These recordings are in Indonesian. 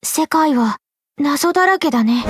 世界は謎だらけだね。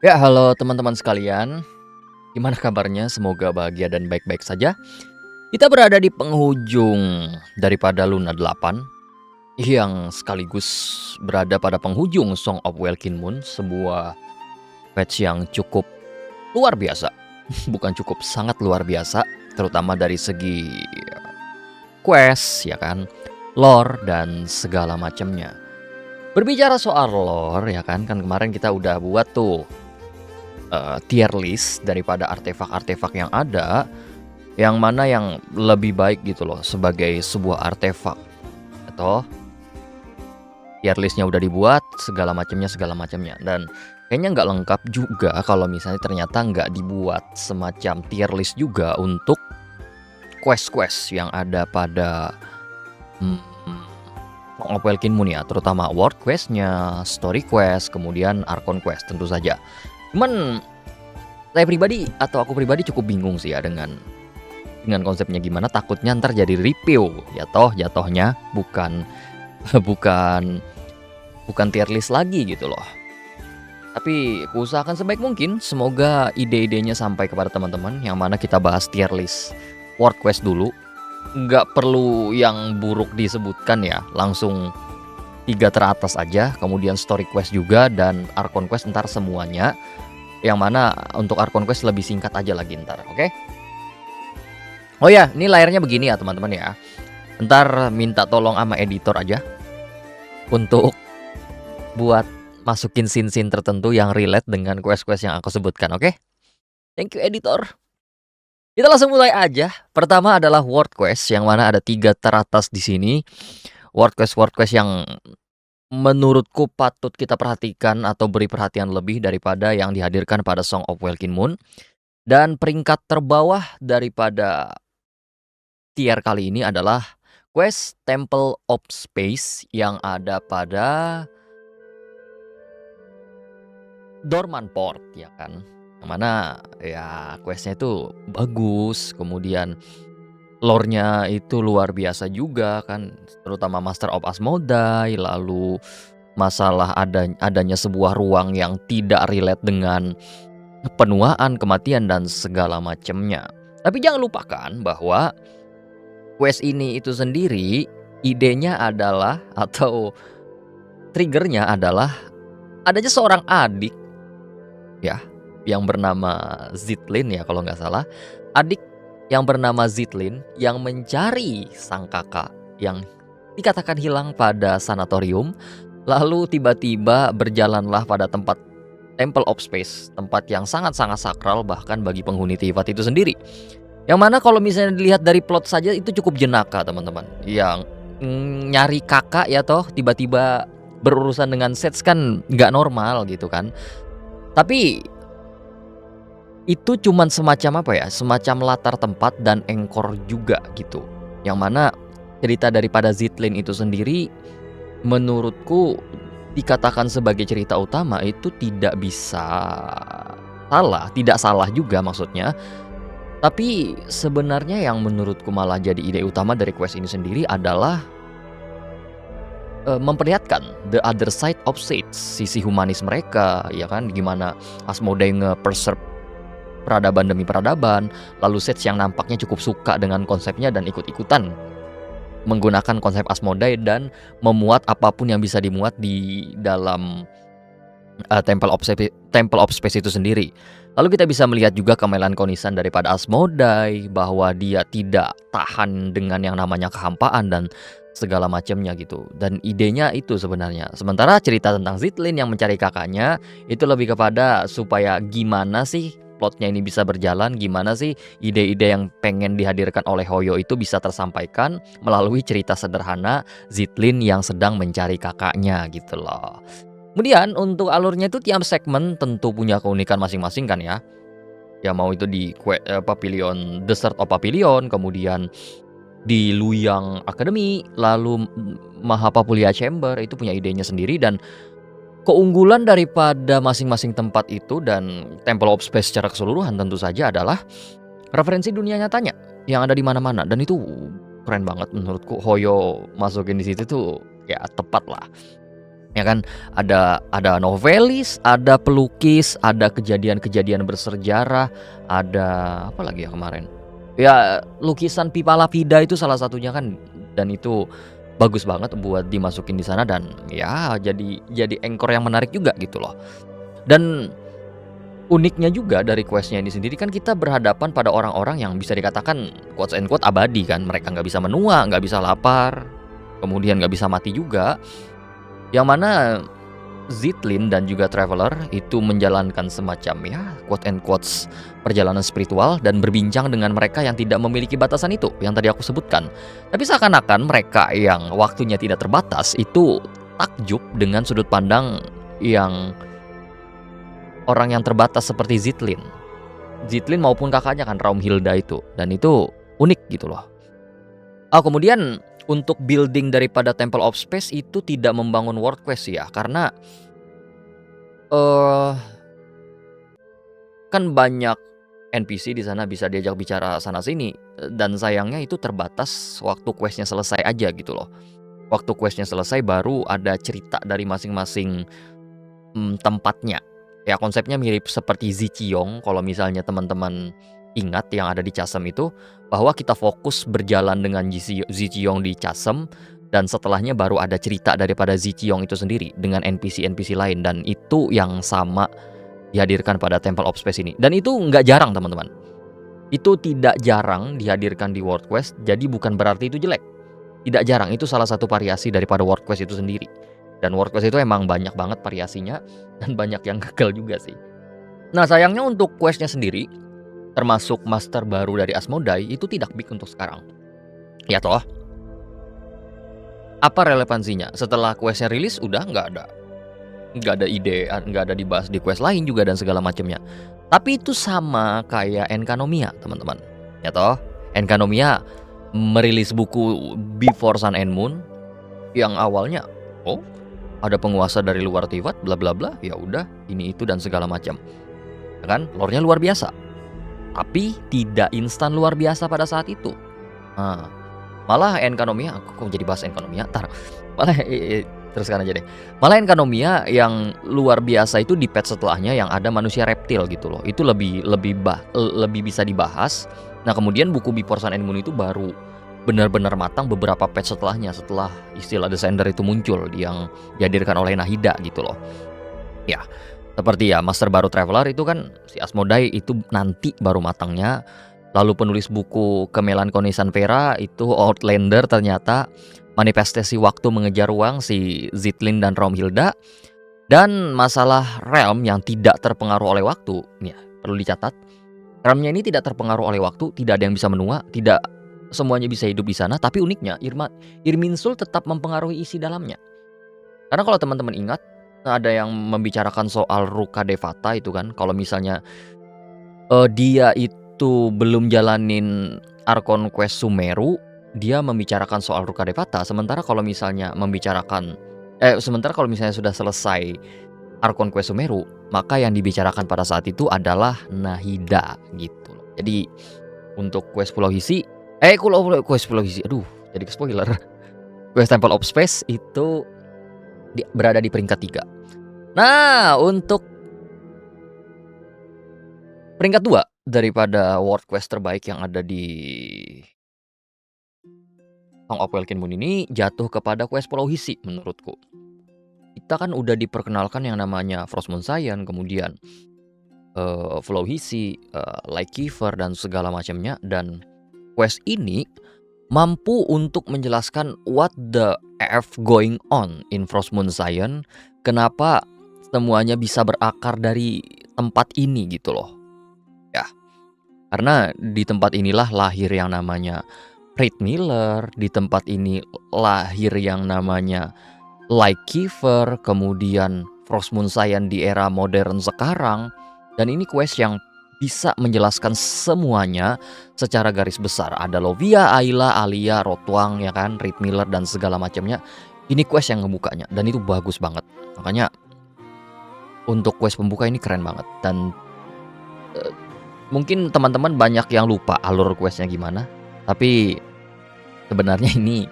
Ya, halo teman-teman sekalian. Gimana kabarnya? Semoga bahagia dan baik-baik saja. Kita berada di penghujung daripada Luna 8 yang sekaligus berada pada penghujung Song of Welkin Moon, sebuah patch yang cukup luar biasa. Bukan cukup, sangat luar biasa, terutama dari segi quest, ya kan, lore dan segala macamnya. Berbicara soal lore, ya kan kemarin kita udah buat tuh tier list daripada artefak-artefak yang ada, yang mana yang lebih baik gitu loh sebagai sebuah artefak. Atau tier listnya udah dibuat, segala macamnya, dan kayaknya nggak lengkap juga kalau misalnya ternyata nggak dibuat semacam tier list juga untuk quest-quest yang ada pada Song of Welkin Moon ya, terutama world questnya, story quest, kemudian Archon quest tentu saja. Cuman aku pribadi cukup bingung sih ya dengan konsepnya gimana. Takutnya ntar jadi review ya, jatohnya bukan tier list lagi gitu loh. Tapi aku usahakan sebaik mungkin, semoga ide-idenya sampai kepada teman-teman. Yang mana kita bahas tier list world quest dulu, nggak perlu yang buruk disebutkan ya, langsung 3 teratas aja. Kemudian story quest juga dan Archon quest ntar semuanya. Yang mana untuk Archon quest lebih singkat aja lagi ntar, oke? Oh ya, ini layarnya begini ya teman-teman ya. Ntar minta tolong sama editor aja untuk buat masukin scene-scene tertentu yang relate dengan quest-quest yang aku sebutkan, oke? Thank you editor. Kita langsung mulai aja. Pertama adalah world quest, yang mana ada 3 teratas di sini. World quest yang menurutku patut kita perhatikan atau beri perhatian lebih daripada yang dihadirkan pada Song of Welkin Moon. Dan peringkat terbawah daripada tier kali ini adalah quest Temple of Space yang ada pada Dorman Port, ya kan. Yang mana ya questnya itu bagus, kemudian lore-nya itu luar biasa juga kan, terutama Master of Asmodai, lalu masalah adanya sebuah ruang yang tidak relate dengan penuaan, kematian dan segala macamnya. Tapi jangan lupakan bahwa quest ini itu sendiri idenya adalah atau triggernya adalah adanya seorang adik ya yang bernama Zitlin ya kalau nggak salah, adik yang bernama Zitlin yang mencari sang kakak yang dikatakan hilang pada sanatorium. Lalu tiba-tiba berjalanlah pada tempat Temple of Space, tempat yang sangat-sangat sakral bahkan bagi penghuni Teyvat itu sendiri. Yang mana kalau misalnya dilihat dari plot saja itu cukup jenaka teman-teman. Yang nyari kakak ya toh tiba-tiba berurusan dengan sets kan nggak normal gitu kan. Tapi itu cuman semacam apa ya, semacam latar tempat dan engkor juga gitu. Yang mana cerita daripada Zitlin itu sendiri menurutku dikatakan sebagai cerita utama itu tidak bisa salah, tidak salah juga maksudnya. Tapi sebenarnya yang menurutku malah jadi ide utama dari quest ini sendiri adalah memperlihatkan the other side of Sets, sisi humanis mereka, ya kan, gimana Asmodai nge-preserve peradaban demi peradaban, lalu Sets yang nampaknya cukup suka dengan konsepnya dan ikut-ikutan menggunakan konsep Asmodai dan memuat apapun yang bisa dimuat di dalam Temple of Space itu sendiri. Lalu kita bisa melihat juga kemelankonisan daripada Asmodai, bahwa dia tidak tahan dengan yang namanya kehampaan dan segala macamnya gitu. Dan idenya itu sebenarnya. Sementara cerita tentang Zitlin yang mencari kakaknya itu lebih kepada supaya gimana sih plotnya ini bisa berjalan, gimana sih ide-ide yang pengen dihadirkan oleh Hoyo itu bisa tersampaikan melalui cerita sederhana Zitlin yang sedang mencari kakaknya gitu loh. Kemudian untuk alurnya itu tiap segmen tentu punya keunikan masing-masing kan ya. Ya mau itu di Papilion Desert of Papilion, kemudian di Luyang Academy, lalu Mahapapulia Chamber itu punya idenya sendiri, dan keunggulan daripada masing-masing tempat itu dan Temple of Space secara keseluruhan tentu saja adalah referensi dunia nyatanya yang ada di mana-mana, dan itu keren banget menurutku. Hoyo masukin di situ tuh ya tepat lah. Ya kan, ada novelis, ada pelukis, ada kejadian-kejadian bersejarah, ada apa lagi ya kemarin? Ya lukisan Pipa Lapida itu salah satunya kan, dan itu bagus banget buat dimasukin di sana, dan ya jadi anchor yang menarik juga gitu loh. Dan uniknya juga dari quest-nya ini sendiri kan kita berhadapan pada orang-orang yang bisa dikatakan quotes and quote abadi kan. Mereka nggak bisa menua, nggak bisa lapar, kemudian nggak bisa mati juga. Yang mana Zitlin dan juga Traveler itu menjalankan semacam ya quote and quotes perjalanan spiritual dan berbincang dengan mereka yang tidak memiliki batasan itu yang tadi aku sebutkan. Tapi seakan-akan mereka yang waktunya tidak terbatas itu takjub dengan sudut pandang yang orang yang terbatas seperti Zitlin. Zitlin maupun kakaknya kan Raumhilda itu, dan itu unik gitu loh. Kemudian untuk building daripada Temple of Space itu tidak membangun world quest ya, karena kan banyak NPC di sana bisa diajak bicara sana sini, dan sayangnya itu terbatas waktu questnya selesai aja gitu loh. Waktu questnya selesai baru ada cerita dari masing-masing tempatnya. Ya konsepnya mirip seperti Zichiyong kalau misalnya teman-teman ingat yang ada di Chasm itu, bahwa kita fokus berjalan dengan Zichiyong di Chasm, dan setelahnya baru ada cerita daripada Zichiyong itu sendiri dengan NPC-NPC lain, dan itu yang sama dihadirkan pada Temple of Space ini. Dan itu nggak jarang teman-teman. Itu tidak jarang dihadirkan di World Quest, jadi bukan berarti itu jelek. Tidak jarang, itu salah satu variasi daripada World Quest itu sendiri. Dan World Quest itu emang banyak banget variasinya, dan banyak yang gagal juga sih. Nah sayangnya untuk questnya sendiri, termasuk master baru dari Asmodai, itu tidak big untuk sekarang. Ya toh, apa relevansinya? Setelah questnya rilis udah nggak ada ide, nggak ada dibahas di quest lain juga dan segala macamnya. Tapi itu sama kayak Enkanomiya teman-teman. Ya toh, Enkanomiya merilis buku Before Sun and Moon yang awalnya ada penguasa dari luar Tivat bla bla bla, ya udah ini itu dan segala macam. Ya kan, lore-nya luar biasa. Tapi tidak instan luar biasa pada saat itu. Nah, malah Enkanomiya, aku kok jadi bahas Enkanomiya? Malah teruskan aja deh. Malah Enkanomiya yang luar biasa itu di patch setelahnya yang ada manusia reptil gitu loh. Itu lebih bisa dibahas. Nah, kemudian buku Before Sun and Moon itu baru benar-benar matang beberapa patch setelahnya, setelah istilah Descender itu muncul yang dihadirkan oleh Nahida gitu loh. Ya, seperti ya master baru Traveler itu kan si Asmodai itu nanti baru matangnya. Lalu penulis buku Kemelankonisan Vera itu Outlander ternyata manifestasi waktu mengejar uang si Zitlin dan Raumhilda. Dan masalah realm yang tidak terpengaruh oleh waktu, ya perlu dicatat. Realmnya ini tidak terpengaruh oleh waktu, tidak ada yang bisa menua, tidak semuanya bisa hidup di sana. Tapi uniknya Irminsul tetap mempengaruhi isi dalamnya. Karena kalau teman-teman ingat, ada yang membicarakan soal Ruka Devata itu kan, kalau misalnya dia itu belum jalanin Archon Quest Sumeru, dia membicarakan soal Ruka Devata. Sementara kalau misalnya sudah selesai Archon Quest Sumeru, maka yang dibicarakan pada saat itu adalah Nahida gitu loh. Jadi untuk quest Pulau Hisi, quest Pulau Hisi, aduh jadi spoiler. Quest Temple of Space itu berada di peringkat 3. Nah, untuk peringkat 2 daripada World Quest terbaik yang ada di Song of Welkin Moon ini jatuh kepada quest Pulau Hisi menurutku. Kita kan udah diperkenalkan yang namanya Frost Moon Scion, kemudian Pulau Hisi, Light Kiefer dan segala macamnya, dan quest ini mampu untuk menjelaskan what the F going on in Frost Moon Scion, kenapa semuanya bisa berakar dari tempat ini gitu loh. Karena di tempat inilah lahir yang namanya Reed Miller, di tempat ini lahir yang namanya Light Kiefer, kemudian Frostmourne Scion di era modern sekarang. Dan ini quest yang bisa menjelaskan semuanya secara garis besar. Ada Lovia, Ayla, Alia, Rotwang, ya kan, Reed Miller dan segala macamnya. Ini quest yang ngebukanya dan itu bagus banget. Makanya untuk quest pembuka ini keren banget. Dan mungkin teman-teman banyak yang lupa alur questnya gimana. Tapi sebenarnya ini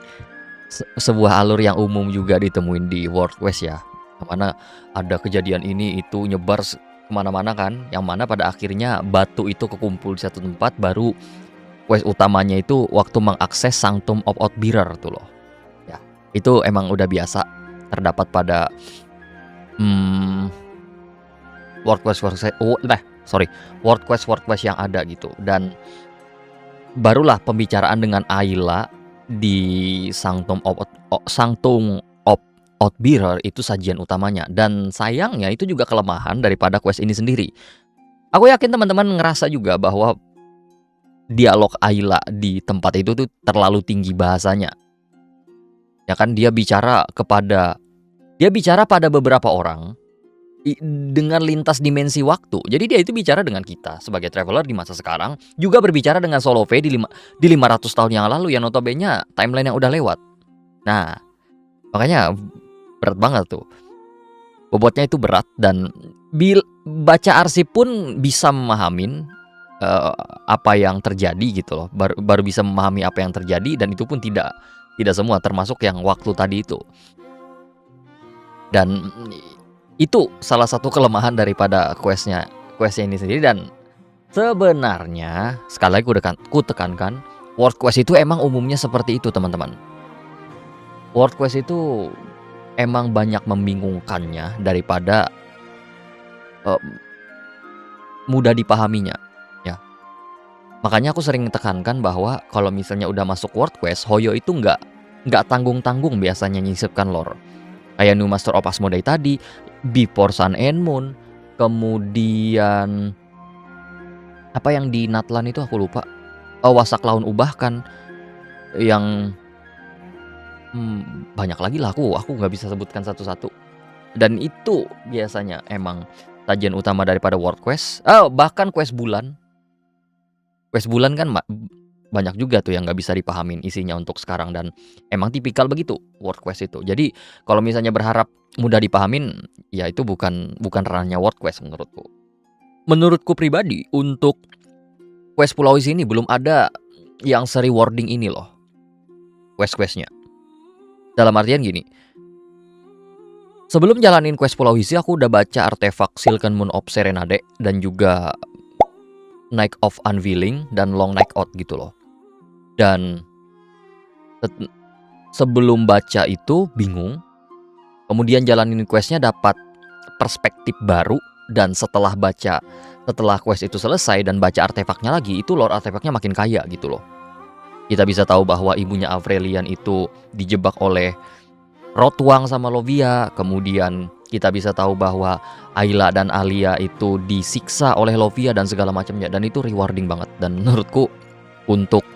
sebuah alur yang umum juga ditemuin di World Quest ya. Yang mana ada kejadian ini itu nyebar kemana-mana kan. Yang mana pada akhirnya batu itu kekumpul di satu tempat. Baru quest utamanya itu waktu mengakses Sanctum of Outbearer tuh loh. Ya, itu emang udah biasa terdapat pada World Quest yang ada gitu. Dan barulah pembicaraan dengan Ayla di Sanctum of Outbearer itu sajian utamanya. Dan sayangnya itu juga kelemahan daripada quest ini sendiri. Aku yakin teman-teman ngerasa juga bahwa dialog Ayla di tempat itu tuh terlalu tinggi bahasanya. Ya kan, dia bicara pada beberapa orang dengan lintas dimensi waktu. Jadi dia itu bicara dengan kita sebagai traveler di masa sekarang, juga berbicara dengan Solove di 500 tahun yang lalu yang notabene timeline yang udah lewat. Nah, makanya berat banget tuh. Bobotnya itu berat dan baca arsip pun bisa memahamin apa yang terjadi gitu loh. Baru bisa memahami apa yang terjadi, dan itu pun tidak semua, termasuk yang waktu tadi itu. Dan itu salah satu kelemahan daripada questnya ini sendiri. Dan sebenarnya sekali lagi ku tekankan, World Quest itu emang umumnya seperti itu teman-teman. World Quest itu emang banyak membingungkannya daripada mudah dipahaminya ya. Makanya aku sering tekankan bahwa kalau misalnya udah masuk World Quest, Hoyo itu nggak tanggung-tanggung biasanya nyisipkan lore. Kayak New Master of Asmodee tadi, Before Sun and Moon, kemudian apa yang di Natlan itu aku lupa. Wasak Laun Ubahkan, yang banyak lagi lah, aku nggak bisa sebutkan satu-satu. Dan itu biasanya emang sajian utama daripada World Quest. Bahkan quest bulan kan banyak juga tuh yang nggak bisa dipahamin isinya untuk sekarang, dan emang tipikal begitu World Quest itu. Jadi kalau misalnya berharap mudah dipahamin, ya itu bukan ranahnya World Quest menurutku. Menurutku pribadi, untuk quest Pulau Isi ini belum ada yang se-rewarding ini loh quest-questnya. Dalam artian gini, sebelum jalanin quest Pulau Isi, aku udah baca artefak Silken Moon of Serenade dan juga Night of Unveiling dan Long Night Out gitu loh. Dan sebelum baca itu bingung, kemudian jalanin questnya dapat perspektif baru. Dan setelah quest itu selesai dan baca artefaknya lagi, itu lore artefaknya makin kaya gitu loh. Kita bisa tahu bahwa ibunya Avrelian itu dijebak oleh Rotwang sama Lovia. Kemudian kita bisa tahu bahwa Ayla dan Alia itu disiksa oleh Lovia dan segala macamnya. Dan itu rewarding banget. Dan menurutku untuk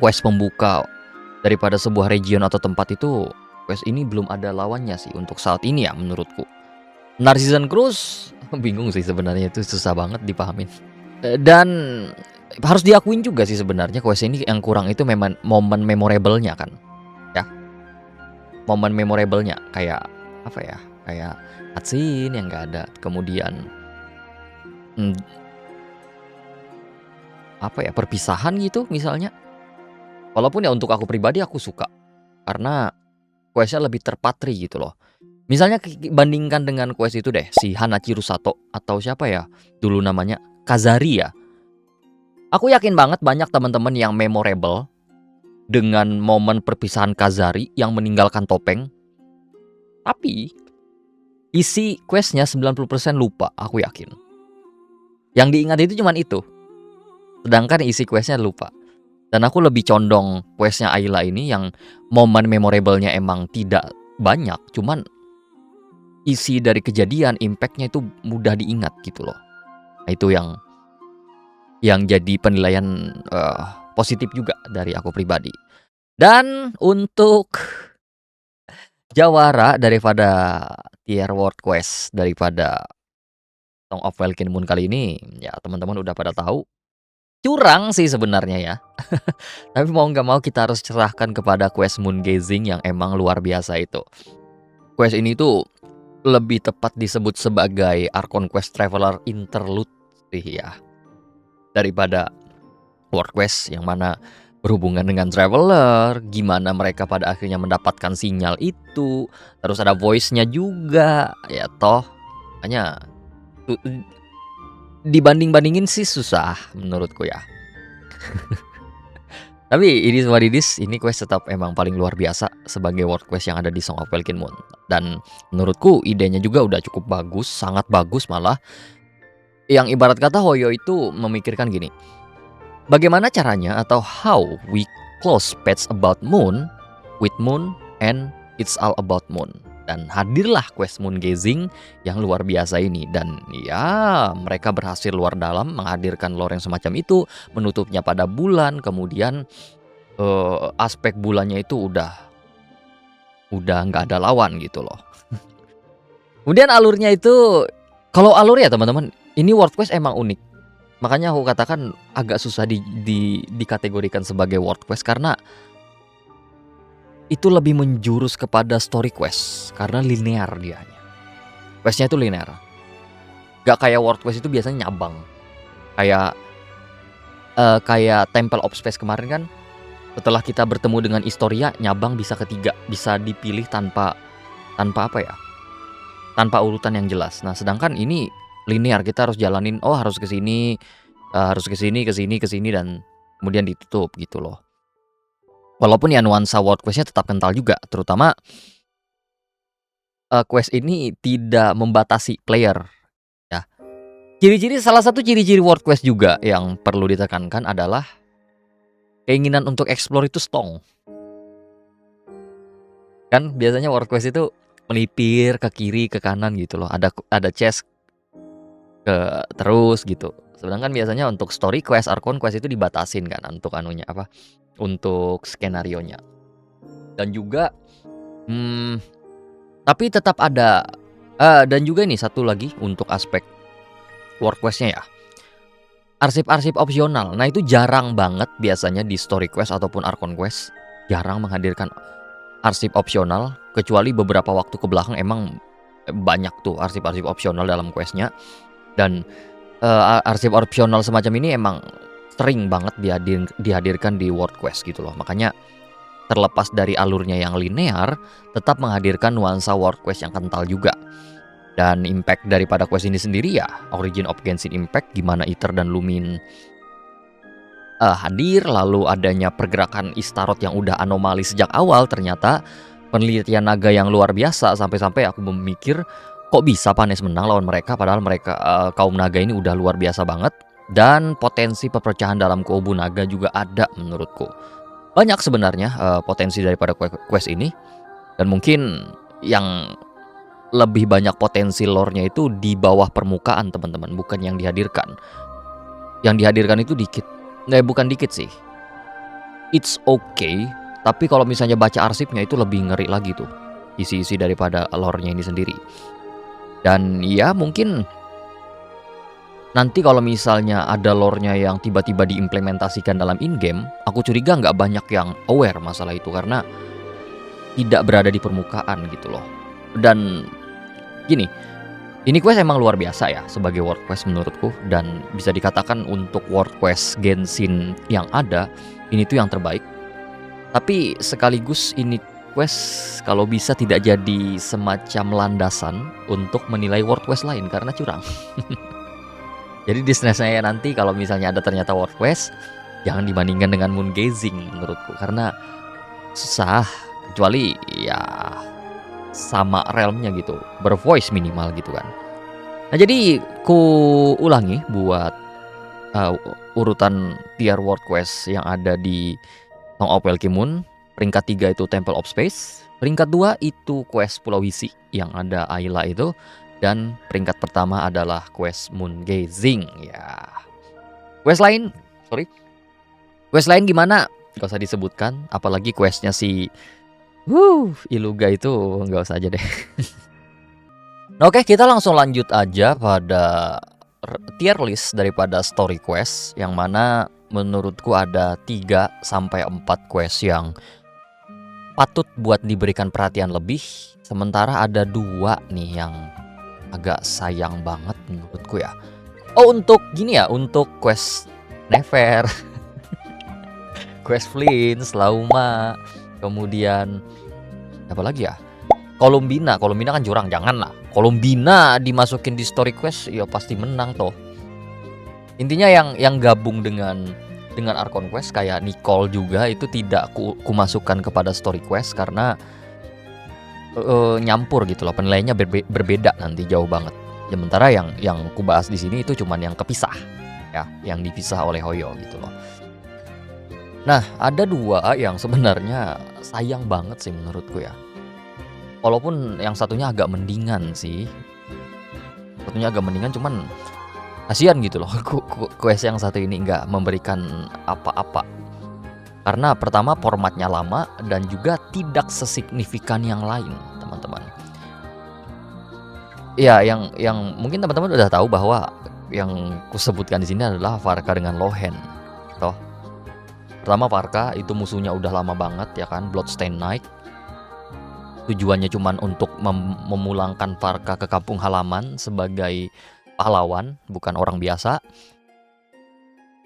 quest pembuka daripada sebuah region atau tempat itu, quest ini belum ada lawannya sih untuk saat ini ya menurutku. Narcissan Cruise bingung sih sebenarnya, itu susah banget dipahamin. Dan harus diakuin juga sih sebenarnya quest ini yang kurang itu memang momen memorable-nya kan. Ya. Momen memorable-nya kayak apa ya? Kayak cutscene yang enggak ada. Kemudian apa ya? Perpisahan gitu misalnya. Walaupun ya untuk aku pribadi aku suka karena quest-nya lebih terpatri gitu loh. Misalnya bandingkan dengan quest itu deh, si Hanachiru Sato atau siapa ya dulu namanya, Kazari ya. Aku yakin banget banyak teman-teman yang memorable dengan momen perpisahan Kazari yang meninggalkan topeng. Tapi isi questnya 90% lupa, aku yakin. Yang diingat itu cuman itu. Sedangkan isi questnya lupa. Dan aku lebih condong questnya Ayla ini yang momen memorable-nya emang tidak banyak, cuman isi dari kejadian, impact-nya itu mudah diingat gitu loh. Nah, itu yang yang jadi penilaian, positif juga dari aku pribadi. Dan untuk jawara daripada tier world quest daripada Song of Welkin Moon kali ini, ya teman-teman udah pada tahu, curang sih sebenarnya ya. Tapi mau nggak mau kita harus cerahkan kepada quest Moon Gazing yang emang luar biasa itu. Quest ini tuh lebih tepat disebut sebagai Archon Quest Traveler Interlude sih ya, daripada World Quest yang mana berhubungan dengan traveler, gimana mereka pada akhirnya mendapatkan sinyal itu, terus ada voice-nya juga, ya toh hanya dibanding-bandingin sih susah menurutku ya. Tapi ini what it is, ini quest tetap emang paling luar biasa sebagai world quest yang ada di Song of Welkin Moon. Dan menurutku idenya juga udah cukup bagus, sangat bagus malah. Yang ibarat kata Hoyo itu memikirkan gini, bagaimana caranya atau how we close pets about Moon with Moon and it's all about Moon. Dan hadirlah quest Moon Gazing yang luar biasa ini. Dan ya mereka berhasil luar dalam menghadirkan lore yang semacam itu, menutupnya pada bulan, kemudian aspek bulannya itu udah nggak ada lawan gitu loh. Kemudian alurnya itu, kalau alur ya teman-teman, ini world quest emang unik. Makanya aku katakan agak susah dikategorikan sebagai world quest karena itu lebih menjurus kepada story quest karena linear dianya. Questnya itu linear. Gak kayak world quest itu biasanya nyabang. Kayak Temple of Space kemarin kan, setelah kita bertemu dengan Historia, nyabang bisa ketiga, bisa dipilih tanpa apa ya? Tanpa urutan yang jelas. Nah, sedangkan ini linear, kita harus jalanin, oh harus ke sini, ke sini dan kemudian ditutup gitu loh. Walaupun ya nuansa world quest-nya tetap kental juga, terutama quest ini tidak membatasi player ya. Salah satu ciri-ciri world quest juga yang perlu ditekankan adalah keinginan untuk explore itu strong. Kan biasanya world quest itu melipir ke kiri, ke kanan gitu loh. Ada chest terus gitu. Sedangkan biasanya untuk story quest, Archon quest itu dibatasin kan untuk untuk skenarionya. Dan juga tapi tetap ada dan juga ini satu lagi untuk aspek world quest-nya ya. Arsip-arsip opsional. Nah, itu jarang banget biasanya di story quest ataupun Archon quest, jarang menghadirkan arsip opsional, kecuali beberapa waktu ke belakang emang banyak tuh arsip-arsip opsional dalam questnya. Dan arsip opsional semacam ini emang sering banget dihadirkan di world quest gitu loh. Makanya terlepas dari alurnya yang linear, tetap menghadirkan nuansa world quest yang kental juga. Dan impact daripada quest ini sendiri ya Origin of Genshin Impact, gimana Aether dan Lumin hadir, lalu adanya pergerakan Istaroth yang udah anomali sejak awal, ternyata penelitian naga yang luar biasa, sampai-sampai aku memikir kok bisa Panes menang lawan mereka, padahal mereka kaum naga ini udah luar biasa banget. Dan potensi perpecahan dalam kubu naga juga ada menurutku. Banyak sebenarnya potensi daripada quest ini. Dan mungkin yang lebih banyak potensi lore-nya itu di bawah permukaan teman-teman, bukan yang dihadirkan. Yang dihadirkan itu dikit. Bukan dikit sih. It's okay, tapi kalau misalnya baca arsipnya itu lebih ngeri lagi tuh isi-isi daripada lore-nya ini sendiri. Dan ya mungkin nanti kalau misalnya ada lore-nya yang tiba-tiba diimplementasikan dalam in-game, aku curiga nggak banyak yang aware masalah itu karena tidak berada di permukaan gitu loh. Dan gini, ini quest emang luar biasa ya sebagai world quest menurutku. Dan bisa dikatakan untuk world quest Genshin yang ada, ini tuh yang terbaik. Tapi sekaligus ini quest kalau bisa tidak jadi semacam landasan untuk menilai world quest lain karena curang. Jadi di saya nanti kalau misalnya ada ternyata world quest, jangan dibandingkan dengan Moon Gazing menurutku, karena susah, kecuali ya sama realmnya gitu, bervoice minimal gitu kan. Nah, jadi ku ulangi buat urutan tier world quest yang ada di Song of Welkin Moon. Peringkat 3 itu Temple of Space, peringkat 2 itu quest Pulau Wisi yang ada Ayla itu, dan peringkat pertama adalah quest Moon Gazing ya. Quest lain sorry, quest lain gimana? Gak usah disebutkan, apalagi questnya si Iluga itu nggak usah aja deh. Oke, kita langsung lanjut aja pada tier list daripada story quest, yang mana menurutku ada 3 sampai 4 quest yang patut buat diberikan perhatian lebih. Sementara ada 2 nih yang agak sayang banget menurutku ya. Oh, untuk gini ya, untuk quest Never, quest Flint, Lauma, kemudian apa lagi ya? Columbina kan jurang, jangan lah. Columbina dimasukin di story quest ya pasti menang toh. Intinya yang gabung dengan Archon Quest kayak Nicole juga itu tidak kumasukkan kepada story quest karena nyampur gitu loh, penilaiannya berbeda nanti jauh banget. Sementara yang kubahas di sini itu cuman yang kepisah ya, yang dipisah oleh Hoyo gitu loh. Nah, ada 2 yang sebenarnya sayang banget sih menurutku ya. Walaupun yang satunya agak mendingan sih. Satunya agak mendingan cuman kasihan gitu loh. Quest yang satu ini nggak memberikan apa-apa. Karena pertama formatnya lama dan juga tidak sesignifikan yang lain, teman-teman. Ya, yang mungkin teman-teman udah tahu bahwa yang kusebutkan di sini adalah Varka dengan Lohen. Toh. Pertama Varka itu musuhnya udah lama banget ya kan, Bloodstained Knight. Tujuannya cuman untuk memulangkan Varka ke kampung halaman sebagai pahlawan, bukan orang biasa.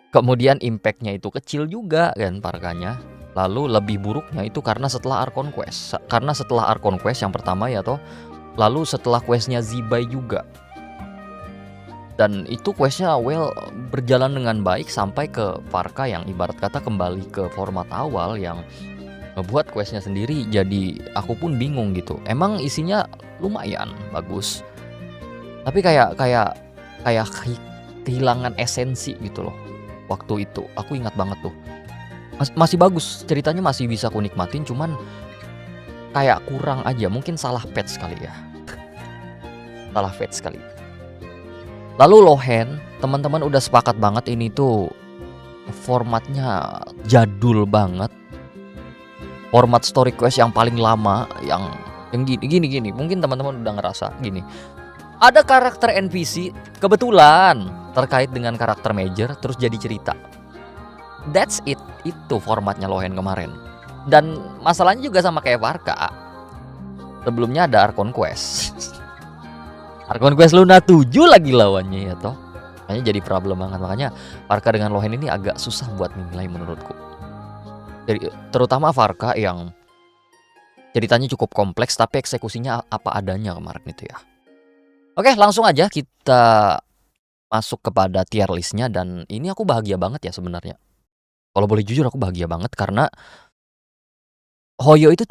Kemudian impactnya itu kecil juga kan Varkanya. Lalu lebih buruknya itu karena setelah Archon Quest. Karena setelah Archon Quest yang pertama ya toh, lalu setelah questnya Zibai juga. Dan itu questnya berjalan dengan baik sampai ke Varka yang ibarat kata kembali ke format awal, yang ngebuat questnya sendiri jadi aku pun bingung gitu. Emang isinya lumayan bagus, tapi kayak kehilangan esensi gitu loh. Waktu itu aku ingat banget tuh, masih bagus ceritanya, masih bisa aku nikmatin, cuman kayak kurang aja. Mungkin salah patch kali ya. Salah patch kali. Lalu Lohen, teman-teman udah sepakat banget ini tuh formatnya jadul banget. Format story quest yang paling lama, yang gini. Mungkin teman-teman udah ngerasa gini. Ada karakter NPC kebetulan terkait dengan karakter major terus jadi cerita. That's it. Itu formatnya Lohen kemarin. Dan masalahnya juga sama kayak Varka. Sebelumnya ada Archon Quest. Archon Quest Luna 7 lagi lawannya ya toh. Makanya jadi problem banget. Makanya Varka dengan Lohen ini agak susah buat nilai menurutku. Jadi, terutama Varka yang ceritanya cukup kompleks tapi eksekusinya apa adanya kemarin itu ya. Oke, langsung aja kita masuk kepada tier listnya. Dan ini aku bahagia banget ya sebenarnya. Kalau boleh jujur aku bahagia banget karena Hoyo itu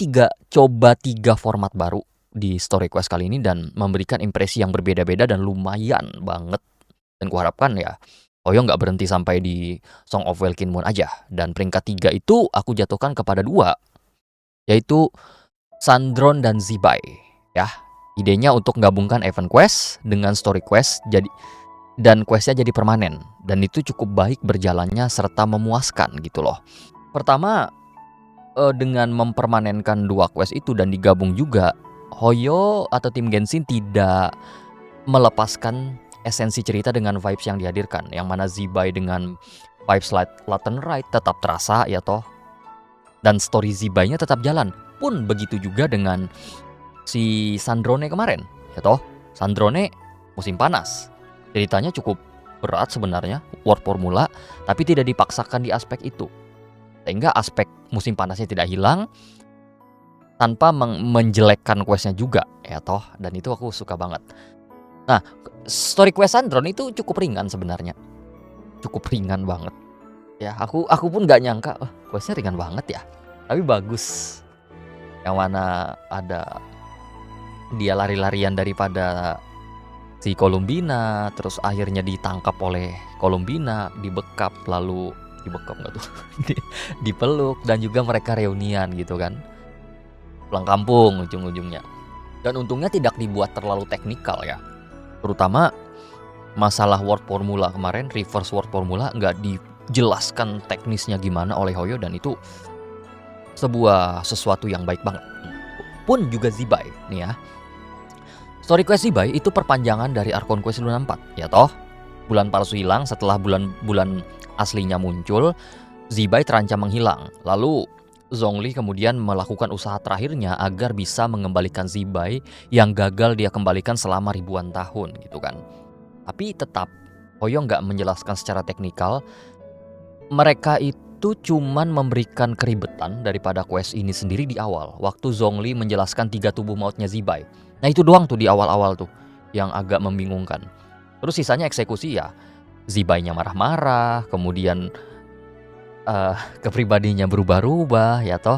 coba 3 format baru di story quest kali ini dan memberikan impresi yang berbeda-beda dan lumayan banget. Dan kuharapkan ya Hoyo nggak berhenti sampai di Song of Welkin Moon aja. Dan peringkat 3 itu aku jatuhkan kepada 2, yaitu Sandron dan Zibai ya. Idenya untuk gabungkan event quest dengan story quest dan questnya jadi permanen. Dan itu cukup baik berjalannya serta memuaskan gitu loh. Pertama, dengan mempermanenkan 2 quest itu dan digabung juga, Hoyo atau tim Genshin tidak melepaskan esensi cerita dengan vibes yang dihadirkan. Yang mana Zibai dengan vibes Latent Right tetap terasa ya toh. Dan story Zibai-nya tetap jalan. Pun begitu juga dengan si Sandrone kemarin ya toh. Sandrone musim panas, ceritanya cukup berat sebenarnya, word formula, tapi tidak dipaksakan di aspek itu. Sehingga aspek musim panasnya tidak hilang tanpa menjelekkan questnya juga ya toh. Dan itu aku suka banget. Nah, story quest Sandron itu cukup ringan sebenarnya. Cukup ringan banget. Ya, aku pun gak nyangka questnya ringan banget ya. Tapi bagus. Yang mana ada dia lari-larian daripada si Columbina, terus akhirnya ditangkap oleh Columbina, dibekap nggak tuh? Dipeluk, dan juga mereka reunian gitu kan. Pulang kampung ujung-ujungnya. Dan untungnya tidak dibuat terlalu teknikal ya. Terutama masalah World Formula kemarin, reverse World Formula nggak dijelaskan teknisnya gimana oleh Hoyo, dan itu sesuatu yang baik banget. Pun juga Zibai nih ya. Story quest Zibai itu perpanjangan dari Archon Quest Luna 4, ya toh. Bulan palsu hilang, setelah bulan aslinya muncul, Zibai terancam menghilang. Lalu Zhongli kemudian melakukan usaha terakhirnya agar bisa mengembalikan Zibai yang gagal dia kembalikan selama ribuan tahun gitu kan. Tapi tetap Hoyo nggak menjelaskan secara teknikal. Mereka itu cuman memberikan keribetan daripada quest ini sendiri di awal, waktu Zhongli menjelaskan 3 tubuh mautnya Zibai. Nah itu doang tuh di awal-awal tuh yang agak membingungkan. Terus sisanya eksekusi ya, Zibainya marah-marah, kemudian kepribadiannya berubah-ubah ya toh.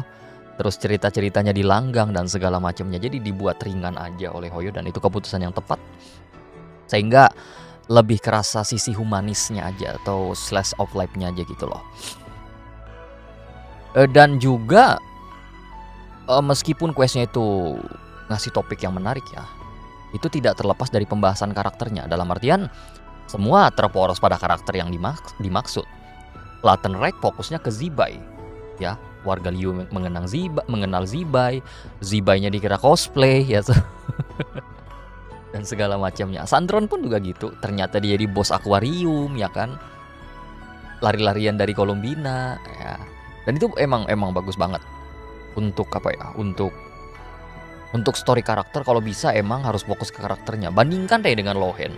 Terus cerita-ceritanya dilanggang dan segala macamnya. Jadi dibuat ringan aja oleh Hoyo, dan itu keputusan yang tepat. Sehingga lebih kerasa sisi humanisnya aja atau slice of life-nya aja gitu loh. Dan juga meskipun questnya itu ngasih topik yang menarik ya, itu tidak terlepas dari pembahasan karakternya. Dalam artian semua terporos pada karakter yang dimaksud. Laten Rite fokusnya ke Zibai ya, warga Liu mengenal Zibai, Zibainya dikira cosplay ya dan segala macamnya. Sandron pun juga gitu, ternyata dia jadi bos akuarium ya kan, lari-larian dari Columbina ya. Dan itu emang bagus banget untuk apa ya, untuk story karakter. Kalau bisa emang harus fokus ke karakternya. Bandingkan deh dengan Lohen,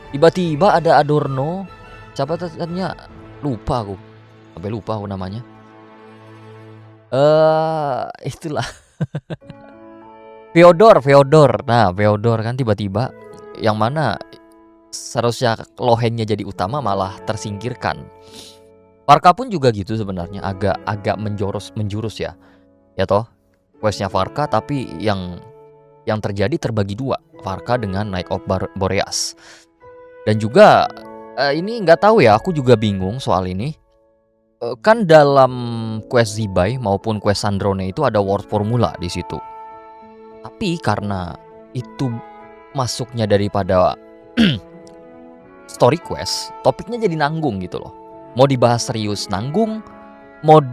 tiba-tiba ada Adorno, siapa tadinya lupa aku, sampai lupa aku namanya. Itulah Feodor. Nah, Feodor kan tiba-tiba yang mana seharusnya Lohennya jadi utama malah tersingkirkan. Varka pun juga gitu sebenarnya, agak menjurus ya. Ya toh, questnya Varka tapi yang terjadi terbagi dua, Varka dengan Knight of Boreas. Dan juga ini nggak tahu ya, aku juga bingung soal ini. Kan dalam quest Zibai maupun quest Sandrone itu ada World Formula di situ. Tapi karena itu masuknya daripada story quest, topiknya jadi nanggung gitu loh. Mau dibahas serius nanggung, mau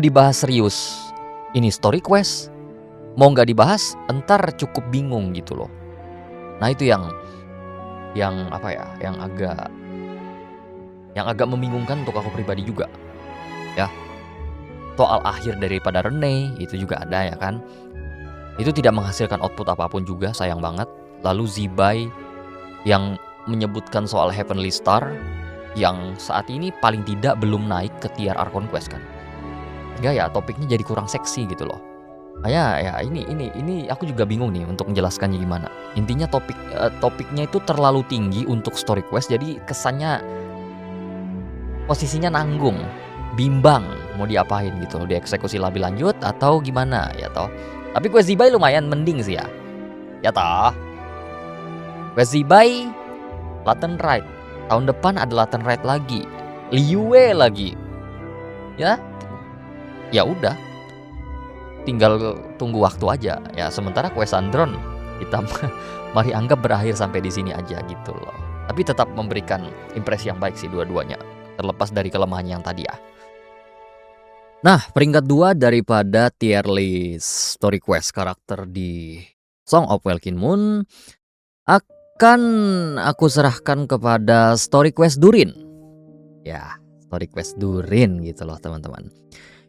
dibahas serius ini story quest, mau nggak dibahas entar cukup bingung gitu loh. Nah itu yang apa ya, yang agak membingungkan untuk aku pribadi juga ya. Soal akhir daripada Rene itu juga ada ya kan, itu tidak menghasilkan output apapun juga, sayang banget. Lalu Zibai yang menyebutkan soal Heavenly Star yang saat ini paling tidak belum naik ke tier Archon Quest kan. Enggak ya, topiknya jadi kurang seksi gitu loh. Ya ini aku juga bingung nih untuk menjelaskannya gimana. Intinya topiknya itu terlalu tinggi untuk story quest, jadi kesannya posisinya nanggung, bimbang mau diapain gitu, dieksekusi lebih lanjut atau gimana ya toh. Tapi quest Zibai lumayan mending sih ya. Ya toh. Quest Zibai Laten Rite. Tahun depan ada Laten Rite lagi. Liyue lagi. Ya. Ya udah. Tinggal tunggu waktu aja. Ya sementara quest Sandron kita mari anggap berakhir sampai di sini aja gitu loh. Tapi tetap memberikan impresi yang baik sih dua-duanya, terlepas dari kelemahannya yang tadi ya. Nah, peringkat 2 daripada tier list story quest karakter di Song of Welkin Moon akan aku serahkan kepada story quest Durin. Ya, story quest Durin gitu loh teman-teman.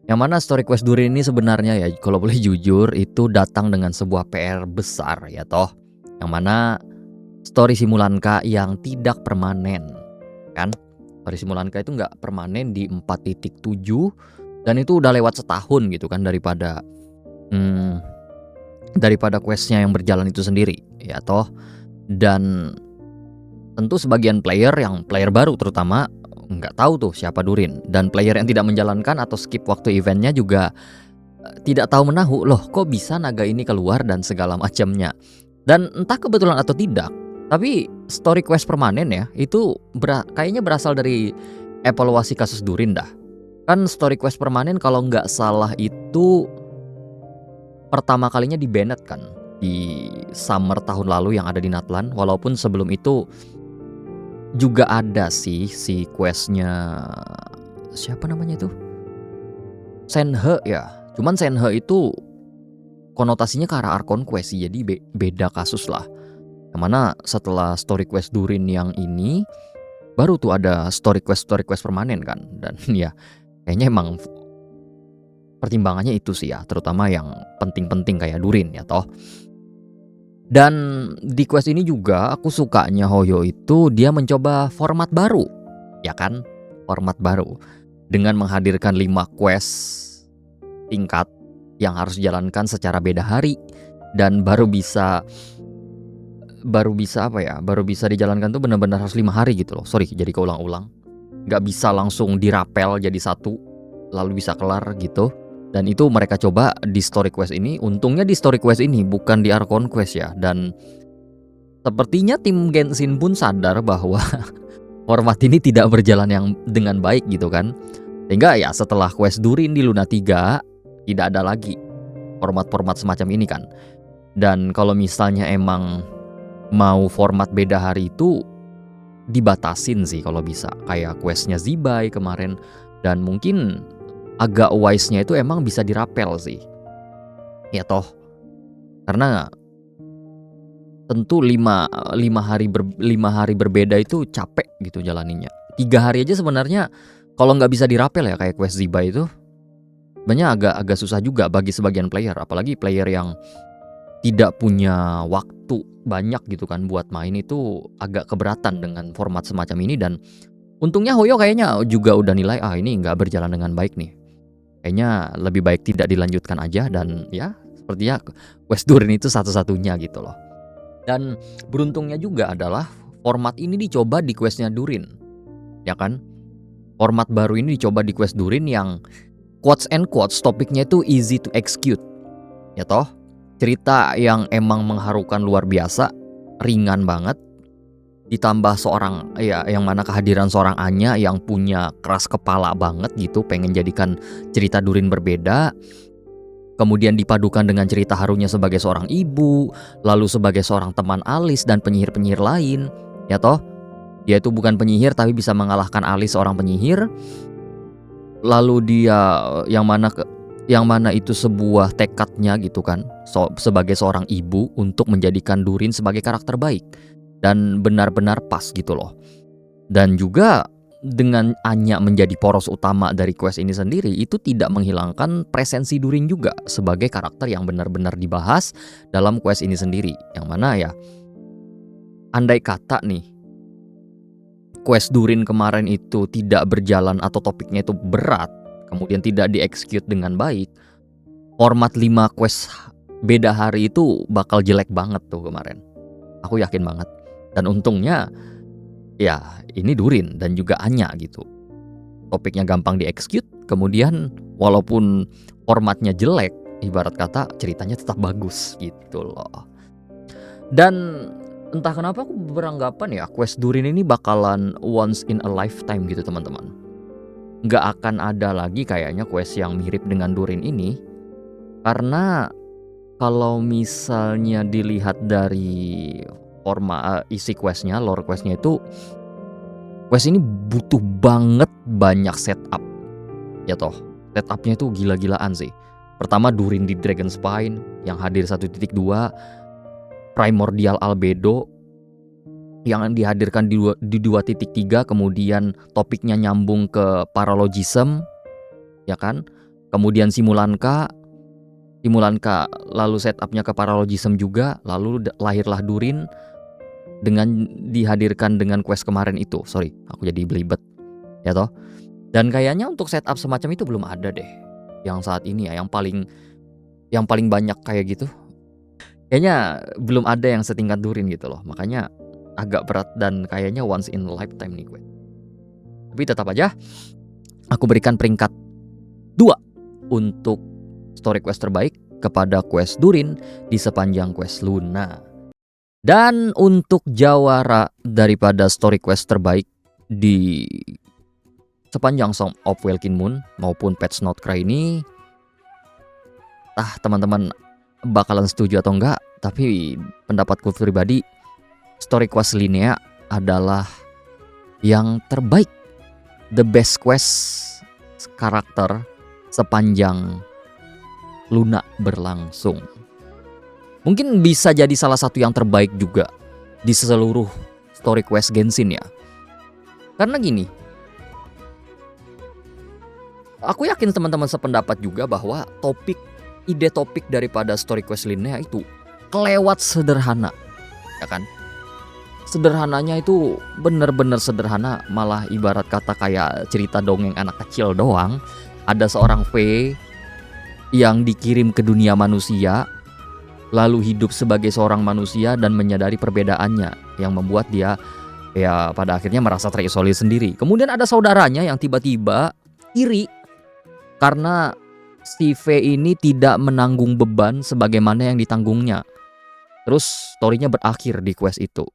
Yang mana story quest Durin ini sebenarnya ya, kalau boleh jujur, itu datang dengan sebuah PR besar ya toh. Yang mana story Simulanka yang tidak permanen kan. Story Simulanka itu nggak permanen di 4.7, dan itu udah lewat setahun gitu kan daripada questnya yang berjalan itu sendiri ya toh. Dan tentu sebagian player baru terutama nggak tahu tuh siapa Durin, dan player yang tidak menjalankan atau skip waktu eventnya juga tidak tahu menahu, loh kok bisa naga ini keluar dan segala macamnya. Dan entah kebetulan atau tidak, tapi story quest permanen ya itu kayaknya berasal dari evaluasi kasus Durin dah. Kan story quest permanen kalau nggak salah itu pertama kalinya di banned kan di summer tahun lalu yang ada di Natlan. Walaupun sebelum itu juga ada sih si quest-nya siapa namanya itu? Senhe ya. Cuman Senhe itu konotasinya ke arah Archon Quest sih, jadi beda kasus lah. Yang mana setelah story quest Durin yang ini baru tuh ada story quest permanen kan. Dan ya kayaknya emang pertimbangannya itu sih ya, terutama yang penting-penting kayak Durin ya toh. Dan di quest ini juga aku sukanya Hoyo itu dia mencoba format baru, ya kan? Format baru dengan menghadirkan 5 quest tingkat yang harus dijalankan secara beda hari dan baru bisa apa ya? Baru bisa dijalankan tuh benar-benar harus 5 hari gitu loh. Sorry jadi keulang-ulang. Nggak bisa langsung dirapel jadi satu lalu bisa kelar gitu. Dan itu mereka coba di story quest ini. Untungnya di story quest ini bukan di Archon Quest ya. Dan sepertinya tim Genshin pun sadar bahwa format ini tidak berjalan yang dengan baik gitu kan. Sehingga ya setelah quest Durin di Luna 3 tidak ada lagi format-format semacam ini kan. Dan kalau misalnya emang mau format beda hari itu dibatasin sih kalau bisa. Kayak questnya Zibai kemarin. Dan mungkin agak wise-nya itu emang bisa dirapel sih. Ya toh. Karena tentu 5 hari berbeda itu capek gitu jalaninya. 3 hari aja sebenarnya kalau nggak bisa dirapel ya kayak quest Zibai itu sebenarnya agak susah juga bagi sebagian player, apalagi player yang tidak punya waktu banyak gitu kan buat main itu agak keberatan dengan format semacam ini. Dan untungnya Hoyo kayaknya juga udah nilai ini nggak berjalan dengan baik nih. Kayaknya lebih baik tidak dilanjutkan aja dan ya sepertinya quest Durin itu satu-satunya gitu loh. Dan beruntungnya juga adalah format ini dicoba di questnya Durin, ya kan? Format baru ini dicoba di quest Durin yang quotes and quotes topiknya itu easy to execute, ya toh? Cerita yang emang mengharukan luar biasa, ringan banget. Ditambah seorang ya yang mana kehadiran seorang Anya yang punya keras kepala banget gitu, pengen jadikan cerita Durin berbeda. Kemudian dipadukan dengan cerita harunya sebagai seorang ibu, lalu sebagai seorang teman Alice dan penyihir-penyihir lain, ya toh? Dia itu bukan penyihir tapi bisa mengalahkan Alice seorang penyihir. Lalu dia yang mana itu sebuah tekadnya gitu kan, sebagai seorang ibu untuk menjadikan Durin sebagai karakter baik. Dan benar-benar pas gitu loh. Dan juga dengan Anya menjadi poros utama dari quest ini sendiri, itu tidak menghilangkan presensi Durin juga sebagai karakter yang benar-benar dibahas dalam quest ini sendiri. Yang mana ya, andai kata nih quest Durin kemarin itu tidak berjalan atau topiknya itu berat, kemudian tidak dieksekut dengan baik, format 5 quest beda hari itu bakal jelek banget tuh kemarin. Aku yakin banget. Dan untungnya ya ini Durin dan juga Anya gitu. Topiknya gampang dieksekut, kemudian walaupun formatnya jelek, ibarat kata ceritanya tetap bagus gitu loh. Dan entah kenapa aku beranggapan ya quest Durin ini bakalan once in a lifetime gitu teman-teman. Nggak akan ada lagi kayaknya quest yang mirip dengan Durin ini. Karena kalau misalnya dilihat dari isi questnya, lore questnya itu, quest ini butuh banget banyak setup, ya toh. Setupnya itu gila-gilaan sih. Pertama Durin di Dragonspine yang hadir 1.2, Primordial Albedo yang dihadirkan di 2.3, kemudian topiknya nyambung ke Paralogism, ya kan? Kemudian Simulanka lalu setupnya ke Paralogism juga, lalu lahirlah Durin dengan dihadirkan dengan quest kemarin itu. Sorry, aku jadi belibet, ya toh. Dan kayaknya untuk setup semacam itu belum ada deh yang saat ini ya, yang paling banyak kayak gitu. Kayaknya belum ada yang setingkat Durin gitu loh. Makanya agak berat dan kayaknya once in a lifetime nih gue. Tapi tetap aja aku berikan peringkat 2 untuk story quest terbaik kepada quest Durin di sepanjang quest Luna. Dan untuk jawara daripada story quest terbaik di sepanjang Song of Welkin Moon maupun Pets Not Cry ini, teman-teman bakalan setuju atau enggak, tapi pendapatku pribadi story quest Linnea adalah yang terbaik, the best quest karakter sepanjang Luna berlangsung. Mungkin bisa jadi salah satu yang terbaik juga di seluruh story quest Genshin ya. Karena gini, aku yakin teman-teman sependapat juga bahwa ide topik daripada story quest Linnea itu kelewat sederhana, ya kan? Sederhananya itu bener-bener sederhana, malah ibarat kata kayak cerita dongeng anak kecil doang. Ada seorang Fae yang dikirim ke dunia manusia, lalu hidup sebagai seorang manusia dan menyadari perbedaannya, yang membuat dia ya pada akhirnya merasa terisolir sendiri. Kemudian ada saudaranya yang tiba-tiba iri karena si Fae ini tidak menanggung beban sebagaimana yang ditanggungnya. Terus storynya berakhir di quest itu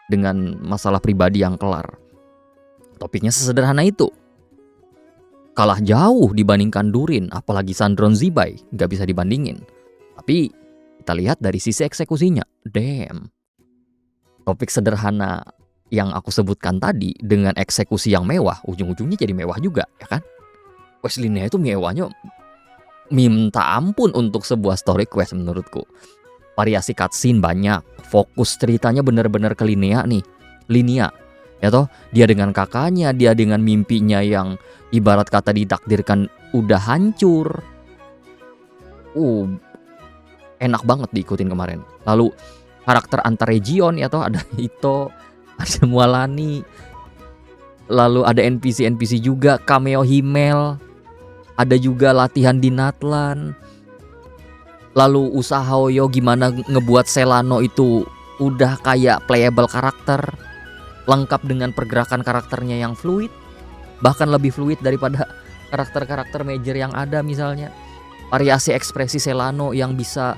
dengan masalah pribadi yang kelar. Topiknya sesederhana itu. Kalah jauh dibandingkan Durin, apalagi Sandron Zibai, gak bisa dibandingin. Tapi kita lihat dari sisi eksekusinya, damn. Topik sederhana yang aku sebutkan tadi dengan eksekusi yang mewah, ujung-ujungnya jadi mewah juga, ya kan? Quest Linnea itu mewahnya minta ampun untuk sebuah story quest menurutku. Variasi cutscene banyak, fokus ceritanya bener-bener ke Linnea nih. Linnea, ya toh, dia dengan kakaknya, dia dengan mimpinya yang ibarat kata ditakdirkan udah hancur. Enak banget diikutin kemarin. Lalu karakter antar region, ya toh, ada Ito, ada Mualani. Lalu ada NPC juga, cameo Himmel. Ada juga latihan di Natlan. Lalu usaha Hoyo gimana ngebuat Celano itu udah kayak playable karakter, lengkap dengan pergerakan karakternya yang fluid, bahkan lebih fluid daripada karakter-karakter major yang ada misalnya. Variasi ekspresi Celano yang bisa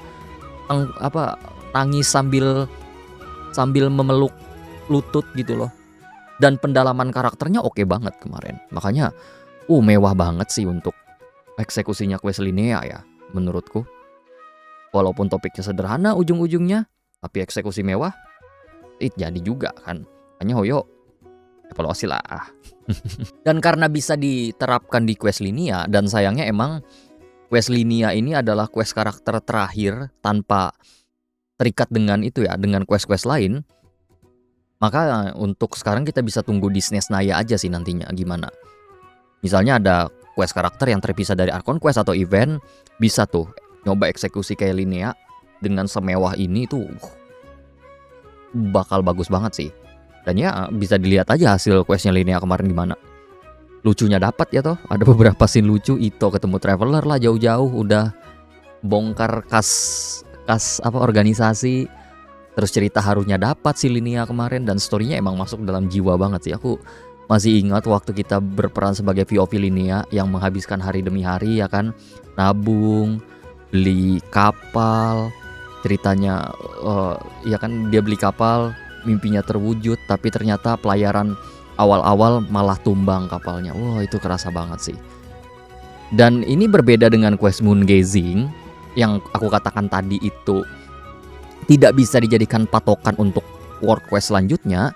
nangis sambil memeluk lutut gitu loh. Dan pendalaman karakternya oke banget kemarin. Makanya mewah banget sih untuk eksekusinya quest Linnea ya menurutku. Walaupun topiknya sederhana ujung-ujungnya, tapi eksekusi mewah, jadi juga kan. Hanya Hoyo, evaluasi lah. Dan karena bisa diterapkan di quest Linnea, dan sayangnya emang quest Linnea ini adalah quest karakter terakhir tanpa terikat dengan itu ya, dengan quest-quest lain. Maka untuk sekarang kita bisa tunggu di SNES Naya aja sih nantinya gimana. Misalnya ada quest karakter yang terpisah dari Archon Quest atau event, bisa tuh nyoba eksekusi kayak Linnea dengan semewah ini tuh bakal bagus banget sih. Dan ya bisa dilihat aja hasil questnya Linnea kemarin gimana. Lucunya dapat ya toh, ada beberapa scene lucu. Ito ketemu Traveler lah jauh-jauh, udah bongkar kas organisasi. Terus cerita harunya dapat si Linnea kemarin, dan storynya emang masuk dalam jiwa banget sih. Aku masih ingat waktu kita berperan sebagai POV Linnea yang menghabiskan hari demi hari ya kan, nabung, beli kapal, ceritanya ya kan dia beli kapal, mimpinya terwujud, tapi ternyata pelayaran awal-awal malah tumbang kapalnya. Wah, itu kerasa banget sih. Dan ini berbeda dengan quest Moon Gazing yang aku katakan tadi itu tidak bisa dijadikan patokan untuk world quest selanjutnya.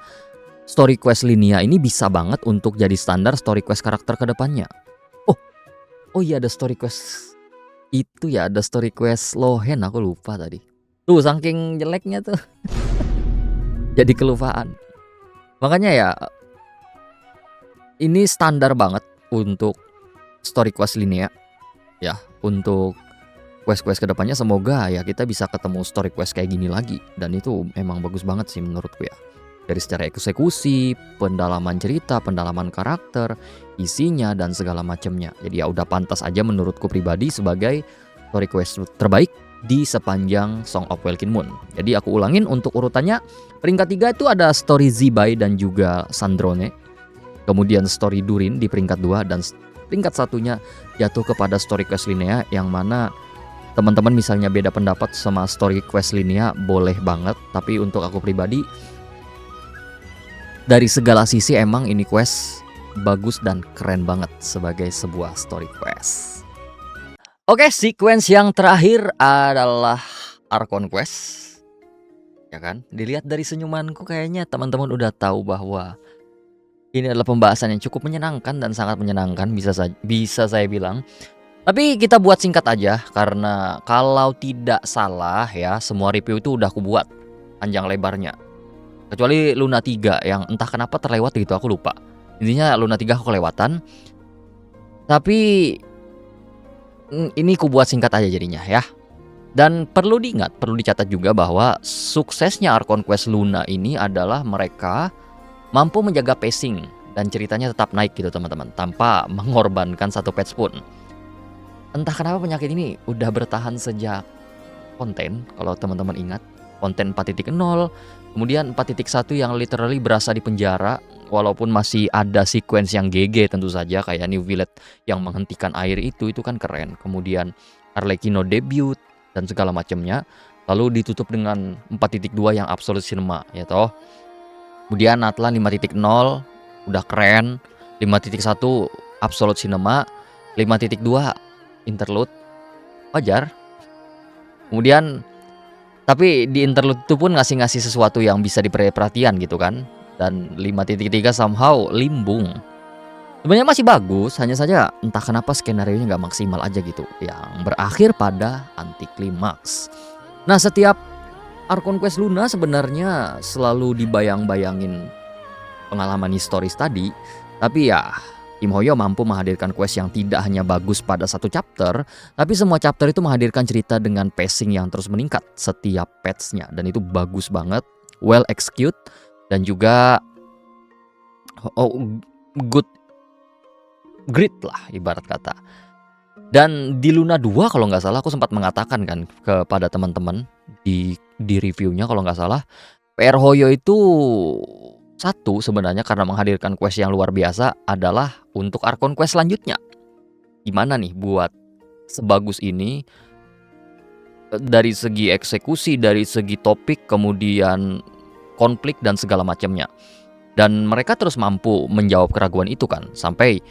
Story quest Linnea ini bisa banget untuk jadi standar story quest karakter kedepannya. Oh iya, ada story quest itu ya, ada story quest Lohen, aku lupa tadi. Tuh saking jeleknya tuh jadi kelupaan. Makanya ya ini standar banget untuk story quest Linnea ya. Untuk quest-quest kedepannya semoga ya kita bisa ketemu story quest kayak gini lagi. Dan itu emang bagus banget sih menurutku ya. Dari secara eksekusi, pendalaman cerita, pendalaman karakter, isinya dan segala macamnya. Jadi ya udah pantas aja menurutku pribadi sebagai story quest terbaik di sepanjang Song of Welkin Moon. Jadi aku ulangin untuk urutannya. Peringkat 3 itu ada story Zibai dan juga Sandrone. Kemudian story Durin di peringkat 2, dan peringkat satunya jatuh kepada story quest Linnea, yang mana teman-teman misalnya beda pendapat sama story quest Linnea boleh banget. Tapi untuk aku pribadi, dari segala sisi emang ini quest bagus dan keren banget sebagai sebuah story quest. Oke, sequence yang terakhir adalah Archon Quest, ya kan? Dilihat dari senyumanku kayaknya teman-teman udah tahu bahwa ini adalah pembahasan yang cukup menyenangkan dan sangat menyenangkan bisa saya bilang. Tapi kita buat singkat aja karena kalau tidak salah ya semua review itu udah aku buat panjang lebarnya. Kecuali Luna 3 yang entah kenapa terlewat gitu aku lupa. Intinya Luna 3 aku kelewatan. Tapi ini ku buat singkat aja jadinya ya. Dan perlu diingat, perlu dicatat juga bahwa suksesnya Archon Quest Luna ini adalah mereka mampu menjaga pacing dan ceritanya tetap naik gitu teman-teman, tanpa mengorbankan satu patch pun. Entah kenapa penyakit ini udah bertahan sejak konten, kalau teman-teman ingat, konten 4.0, kemudian 4.1 yang literally berasa di penjara, walaupun masih ada sequence yang GG tentu saja kayak New Village yang menghentikan air itu kan keren. Kemudian Arlecchino debut dan segala macamnya, lalu ditutup dengan 4.2 yang Absolute Cinema ya toh. Kemudian Natlan 5.0 udah keren, 5.1 Absolute Cinema, 5.2 interlude wajar. Kemudian tapi di interlude itu pun ngasih sesuatu yang bisa perhatian gitu kan. Dan 5.3 somehow limbung. Sebenarnya masih bagus, hanya saja entah kenapa skenario-nya nggak maksimal aja gitu, yang berakhir pada anti klimaks. Nah, setiap Archon Quest Luna sebenarnya selalu dibayang-bayangin pengalaman historis tadi, tapi ya Tim Hoyo mampu menghadirkan quest yang tidak hanya bagus pada satu chapter, tapi semua chapter itu menghadirkan cerita dengan pacing yang terus meningkat setiap patch-nya, dan itu bagus banget, well execute, dan juga good grit lah ibarat kata. Dan di Luna 2 kalau nggak salah aku sempat mengatakan kan kepada teman-teman di reviewnya kalau nggak salah, PR Hoyo itu satu sebenarnya karena menghadirkan quest yang luar biasa adalah untuk Archon Quest selanjutnya. Gimana nih buat sebagus ini dari segi eksekusi, dari segi topik, kemudian konflik dan segala macamnya. Dan mereka terus mampu menjawab keraguan itu kan, sampai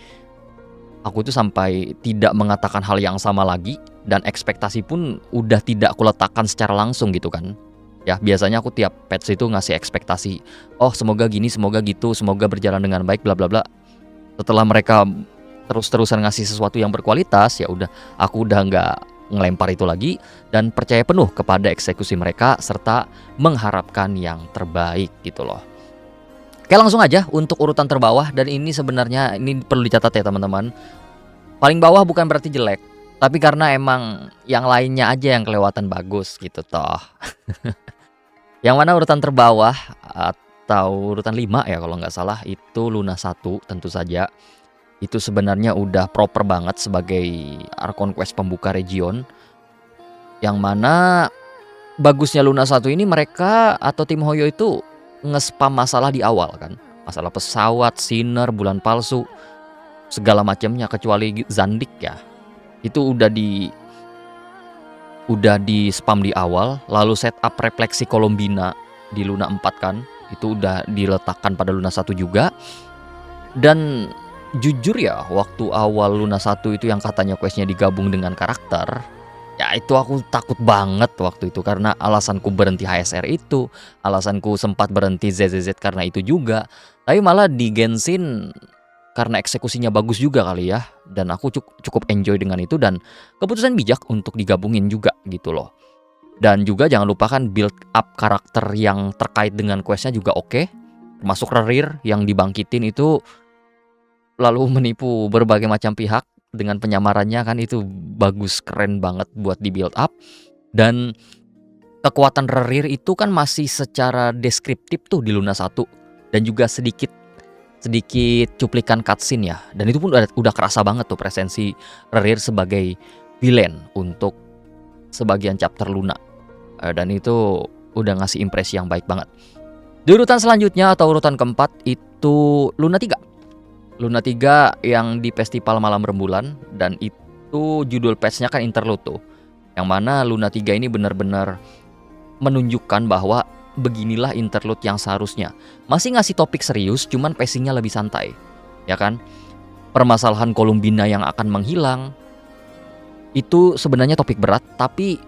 aku tuh sampai tidak mengatakan hal yang sama lagi, dan ekspektasi pun udah tidak kuletakkan secara langsung gitu kan. Ya biasanya aku tiap patch itu ngasih ekspektasi, oh semoga gini, semoga gitu, semoga berjalan dengan baik, bla bla bla. Setelah mereka terus-terusan ngasih sesuatu yang berkualitas, ya udah aku udah nggak ngelempar itu lagi dan percaya penuh kepada eksekusi mereka serta mengharapkan yang terbaik gitu loh. Oke, langsung aja untuk urutan terbawah, dan ini sebenarnya ini perlu dicatat ya teman-teman. Paling bawah bukan berarti jelek, tapi karena emang yang lainnya aja yang kelewatan bagus gitu toh. Yang mana urutan terbawah atau urutan 5 ya kalau nggak salah itu Luna 1 tentu saja. Itu sebenarnya udah proper banget sebagai Archon Quest pembuka region. Yang mana bagusnya Luna 1 ini mereka atau tim Hoyo itu nge-spam masalah di awal kan. Masalah pesawat, Sinner, bulan palsu, segala macamnya kecuali Zandik ya. Itu udah di spam di awal, lalu setup refleksi Colombina di Luna 4 kan. Itu udah diletakkan pada Luna 1 juga. Dan jujur ya, waktu awal Luna 1 itu yang katanya questnya digabung dengan karakter, ya itu aku takut banget waktu itu karena alasanku berhenti HSR itu, alasanku sempat berhenti ZZZ karena itu juga. Tapi malah di Genshin karena eksekusinya bagus juga kali ya, dan aku cukup enjoy dengan itu, dan keputusan bijak untuk digabungin juga gitu loh. Dan juga jangan lupakan build up karakter yang terkait dengan questnya juga oke. Termasuk Rerir yang dibangkitin itu lalu menipu berbagai macam pihak dengan penyamarannya kan, itu bagus, keren banget buat di build up. Dan kekuatan Rerir itu kan masih secara deskriptif tuh di Luna 1, dan juga sedikit cuplikan cutscene ya, dan itu pun udah kerasa banget tuh presensi Rerir sebagai villain untuk sebagian chapter Luna, dan itu udah ngasih impresi yang baik banget. Di urutan selanjutnya atau urutan keempat itu Luna 3 yang di Festival Malam Rembulan, dan itu judul patch-nya kan interlude tuh, yang mana Luna 3 ini benar-benar menunjukkan bahwa beginilah interlude yang seharusnya. Masih ngasih topik serius, cuman pacingnya lebih santai, ya kan? Permasalahan Colombina yang akan menghilang, Itu sebenarnya topik berat, tapi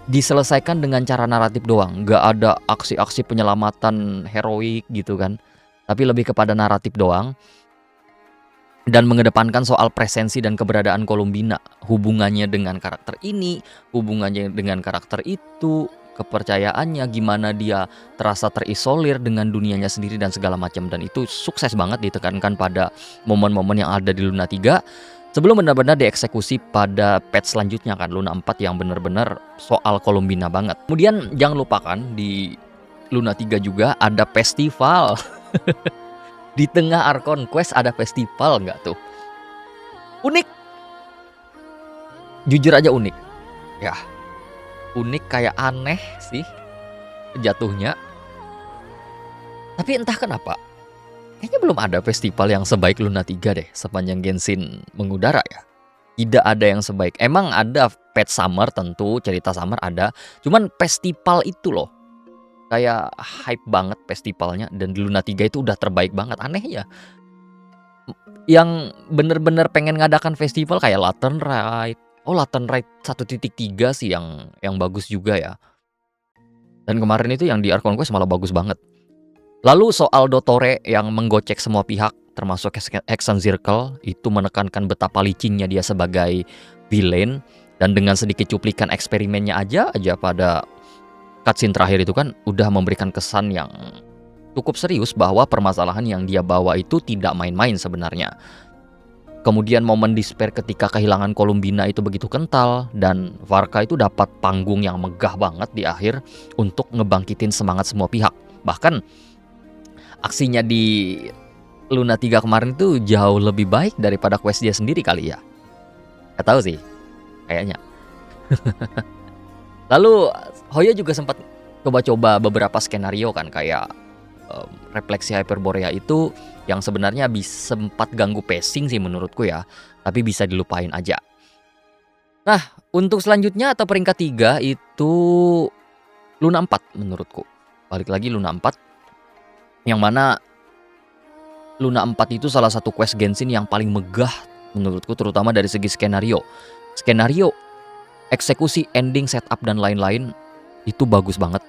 diselesaikan dengan cara naratif doang, nggak ada aksi-aksi penyelamatan heroik gitu kan, tapi lebih kepada naratif doang dan mengedepankan soal presensi dan keberadaan Columbina, hubungannya dengan karakter ini, hubungannya dengan karakter itu, kepercayaannya, gimana dia terasa terisolir dengan dunianya sendiri dan segala macam, dan itu sukses banget ditekankan pada momen-momen yang ada di Luna 3 sebelum benar-benar dieksekusi pada patch selanjutnya kan, Luna 4 yang benar-benar soal Columbina banget. Kemudian jangan lupakan di Luna 3 juga ada festival. Di tengah Archon Quest ada festival nggak tuh? Unik. Jujur aja unik. Ya, unik kayak aneh sih jatuhnya. Tapi entah kenapa, kayaknya belum ada festival yang sebaik Luna 3 deh sepanjang Genshin mengudara ya. Tidak ada yang sebaik. Emang ada patch Summer tentu, cerita Summer ada. Cuman festival itu loh, kayak hype banget festivalnya, dan di Luna 3 itu udah terbaik banget. Aneh ya, yang bener-bener pengen ngadakan festival kayak Lantern Rite. Oh, Lantern Rite 1.3 sih yang bagus juga ya. Dan kemarin itu yang di Archon Quest malah bagus banget. Lalu soal Dottore yang menggocek semua pihak termasuk Hexen Circle, itu menekankan betapa licinnya dia sebagai villain, dan dengan sedikit cuplikan eksperimennya aja pada cutscene terakhir itu kan udah memberikan kesan yang cukup serius bahwa permasalahan yang dia bawa itu tidak main-main sebenarnya. Kemudian momen despair ketika kehilangan Columbina itu begitu kental, dan Varka itu dapat panggung yang megah banget di akhir untuk ngebangkitin semangat semua pihak. Bahkan aksinya di Luna 3 kemarin itu jauh lebih baik daripada quest dia sendiri kali ya. Gak tahu sih, kayaknya. Lalu Hoya juga sempat coba-coba beberapa skenario kan, kayak refleksi Hyperborea itu yang sebenarnya sempat ganggu pacing sih menurutku ya, tapi bisa dilupain aja. Nah, untuk selanjutnya atau peringkat 3 itu Luna 4 menurutku. Balik lagi Luna 4, yang mana Luna 4 itu salah satu quest Genshin yang paling megah menurutku, terutama dari segi skenario. Skenario, eksekusi, ending, setup, dan lain-lain itu bagus banget.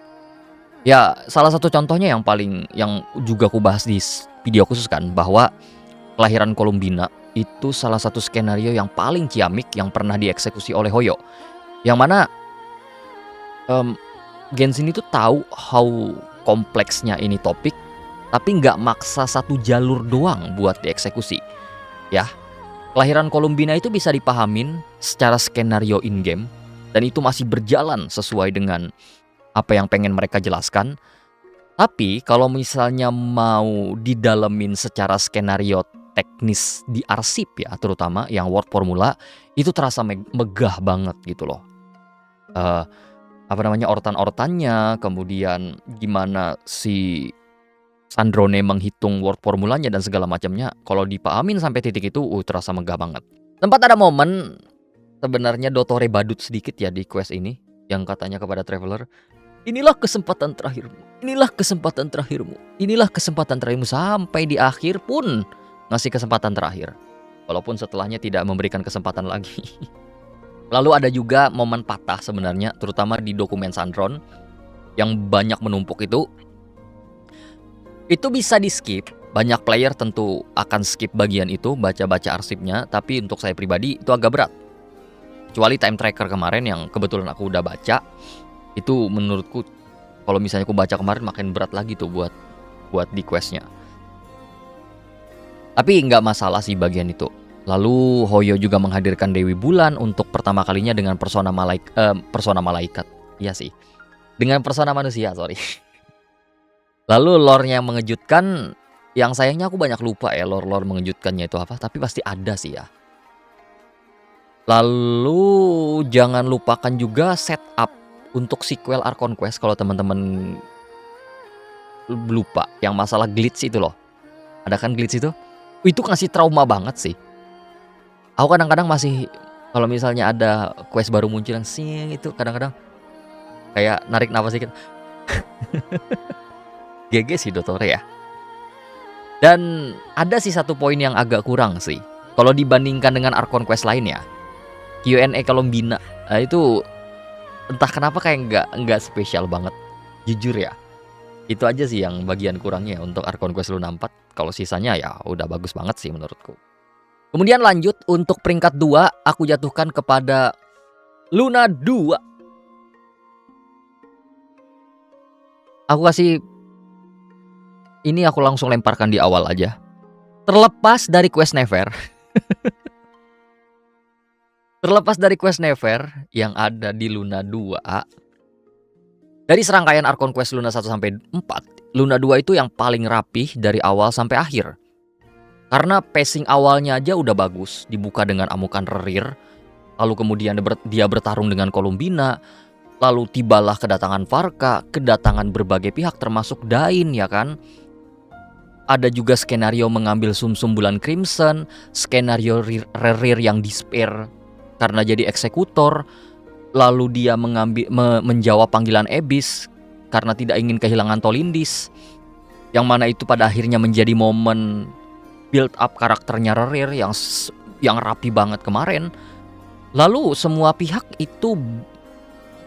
Ya, salah satu contohnya yang juga aku bahas di video khusus kan, bahwa kelahiran Columbina itu salah satu skenario yang paling ciamik yang pernah dieksekusi oleh Hoyo. Yang mana Genshin itu tahu how kompleksnya ini topik, tapi nggak maksa satu jalur doang buat dieksekusi. Ya, kelahiran Columbina itu bisa dipahamin secara skenario in-game, dan itu masih berjalan sesuai dengan apa yang pengen mereka jelaskan. Tapi kalau misalnya mau didalemin secara skenario teknis di arsip ya, terutama yang word formula, itu terasa megah banget gitu loh. Ortan-ortannya, kemudian gimana si Sandrone menghitung word formulanya dan segala macamnya, kalau dipahamin sampai titik itu terasa megah banget. Sempat ada momen sebenarnya Dottore badut sedikit ya di quest ini, yang katanya kepada Traveler, inilah kesempatan terakhirmu, inilah kesempatan terakhirmu, inilah kesempatan terakhirmu, sampai di akhir pun ngasih kesempatan terakhir, walaupun setelahnya tidak memberikan kesempatan lagi. Lalu ada juga momen patah sebenarnya, terutama di dokumen Sandron yang banyak menumpuk itu bisa di skip. Banyak player tentu akan skip bagian itu, baca-baca arsipnya, tapi untuk saya pribadi itu agak berat. Kecuali time tracker kemarin yang kebetulan aku udah baca, itu menurutku kalau misalnya aku baca kemarin makin berat lagi tuh buat di questnya. Tapi nggak masalah sih bagian itu. Lalu Hoyo juga menghadirkan Dewi Bulan untuk pertama kalinya dengan persona malaikat. Iya sih, dengan persona manusia, sorry. Lalu lore-nya yang mengejutkan, yang sayangnya aku banyak lupa ya lore mengejutkannya itu apa, tapi pasti ada sih ya. Lalu jangan lupakan juga setup untuk sequel Archon Quest kalau teman-teman lupa, yang masalah glitch itu loh. Ada kan glitch itu? Itu ngasih trauma banget sih. Aku kadang-kadang masih, kalau misalnya ada quest baru muncul yang sing itu, kadang-kadang kayak narik nafas dikit. GG sih Dottore ya. Dan ada sih satu poin yang agak kurang sih kalau dibandingkan dengan Archon Quest lainnya. Q&A Colombina. Nah, itu entah kenapa kayak nggak spesial banget. Jujur ya. Itu aja sih yang bagian kurangnya untuk Archon Quest Luna 4. Kalau sisanya ya udah bagus banget sih menurutku. Kemudian lanjut untuk peringkat 2 aku jatuhkan kepada Luna 2. Aku kasih ini aku langsung lemparkan di awal aja. Terlepas dari Quest Never. Terlepas dari Quest Never yang ada di Luna 2. Dari serangkaian Archon Quest Luna 1 sampai 4, Luna 2 itu yang paling rapih dari awal sampai akhir. Karena pacing awalnya aja udah bagus, dibuka dengan amukan Rerir, lalu kemudian dia bertarung dengan Colombina, lalu tibalah kedatangan Varka, kedatangan berbagai pihak termasuk Dain ya kan. Ada juga skenario mengambil sumsum bulan Crimson, skenario Rerir yang despair karena jadi eksekutor, lalu dia menjawab panggilan Abyss karena tidak ingin kehilangan Tolindis, yang mana itu pada akhirnya menjadi momen build up karakternya Rerir yang rapi banget kemarin. Lalu semua pihak itu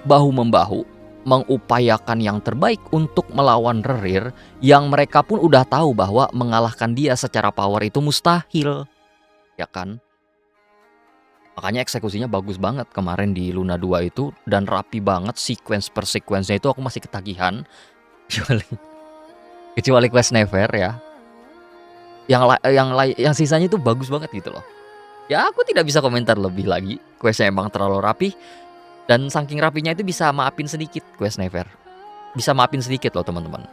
bahu-membahu mengupayakan yang terbaik untuk melawan Rerir, yang mereka pun udah tahu bahwa mengalahkan dia secara power itu mustahil, ya kan? Makanya eksekusinya bagus banget kemarin di Luna 2 itu, dan rapi banget sequence per sequence-nya itu aku masih ketagihan. Kecuali Quest Never ya. Yang sisanya itu bagus banget gitu loh. Ya aku tidak bisa komentar lebih lagi. Questnya emang terlalu rapi. Dan saking rapinya itu bisa maafin sedikit Quest Never. Bisa maafin sedikit loh teman-teman.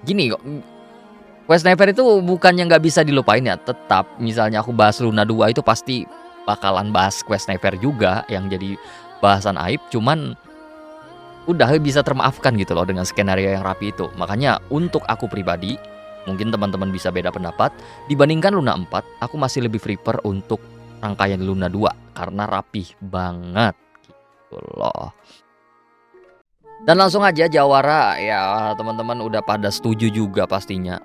Gini kok, Quest Never itu bukannya nggak bisa dilupain ya. Tetap misalnya aku bahas Luna 2 itu pasti bakalan bahas Quest Never juga yang jadi bahasan aib. Cuman udah bisa termaafkan gitu loh dengan skenario yang rapi itu. Makanya untuk aku pribadi, mungkin teman-teman bisa beda pendapat, dibandingkan Luna 4, aku masih lebih prefer untuk rangkaian Luna 2 karena rapih banget gitu loh. Dan langsung aja Jawara, ya teman-teman udah pada setuju juga pastinya.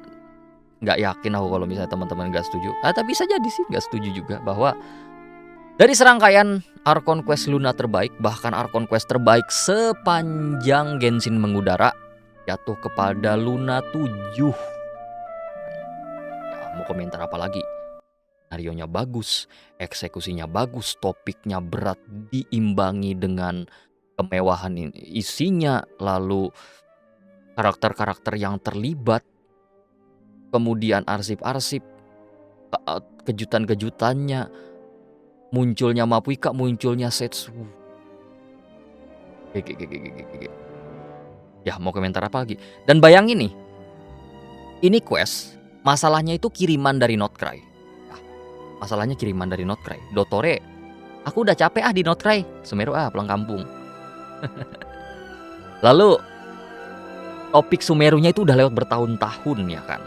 Nggak yakin aku kalau misalnya teman-teman nggak setuju. Tapi bisa jadi sih nggak setuju juga, bahwa dari serangkaian Archon Quest Luna terbaik, bahkan Archon Quest terbaik sepanjang Genshin mengudara, jatuh kepada Luna 7. Ya, mau komentar apa lagi? Skenarionya bagus, eksekusinya bagus, topiknya berat diimbangi dengan kemewahan isinya, lalu karakter-karakter yang terlibat, kemudian arsip-arsip, kejutan-kejutannya, munculnya Mapuika, munculnya Setsu. Ya mau komentar apa lagi? Dan bayangin nih, ini quest, masalahnya itu kiriman dari Notcry. Masalahnya kiriman dari Notcry. Dotore, aku udah capek di Notcry. Sumeru pulang kampung. Lalu topik Sumerunya itu udah lewat bertahun-tahun ya kan.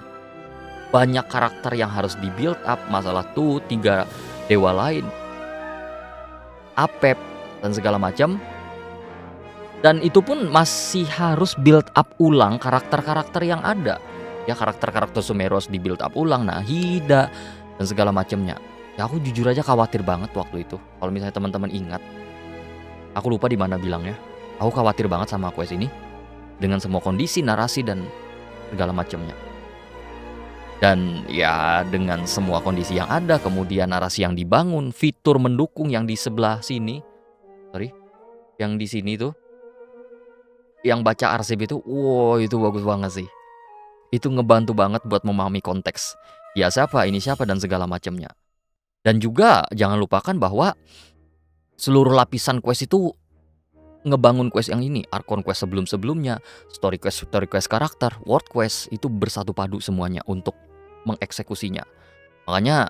Banyak karakter yang harus di build up, masalah tuh 3 dewa lain, Apep dan segala macam. Dan itu pun masih harus build up ulang karakter-karakter yang ada. Ya karakter-karakter Sumeru harus di build up ulang, Nahida dan segala macamnya. Ya aku jujur aja khawatir banget waktu itu. Kalau misalnya teman-teman ingat, aku lupa di mana bilangnya. Aku khawatir banget sama quest ini dengan semua kondisi, narasi dan segala macamnya. Dan ya dengan semua kondisi yang ada, kemudian narasi yang dibangun, fitur mendukung yang di sebelah sini, yang di sini tuh, yang baca arsip itu, wow itu bagus banget sih. Itu ngebantu banget buat memahami konteks. Ya siapa, ini siapa dan segala macamnya. Dan juga jangan lupakan bahwa seluruh lapisan quest itu ngebangun quest yang ini, Archon Quest sebelum-sebelumnya, story quest karakter, world quest itu bersatu padu semuanya untuk mengeksekusinya. Makanya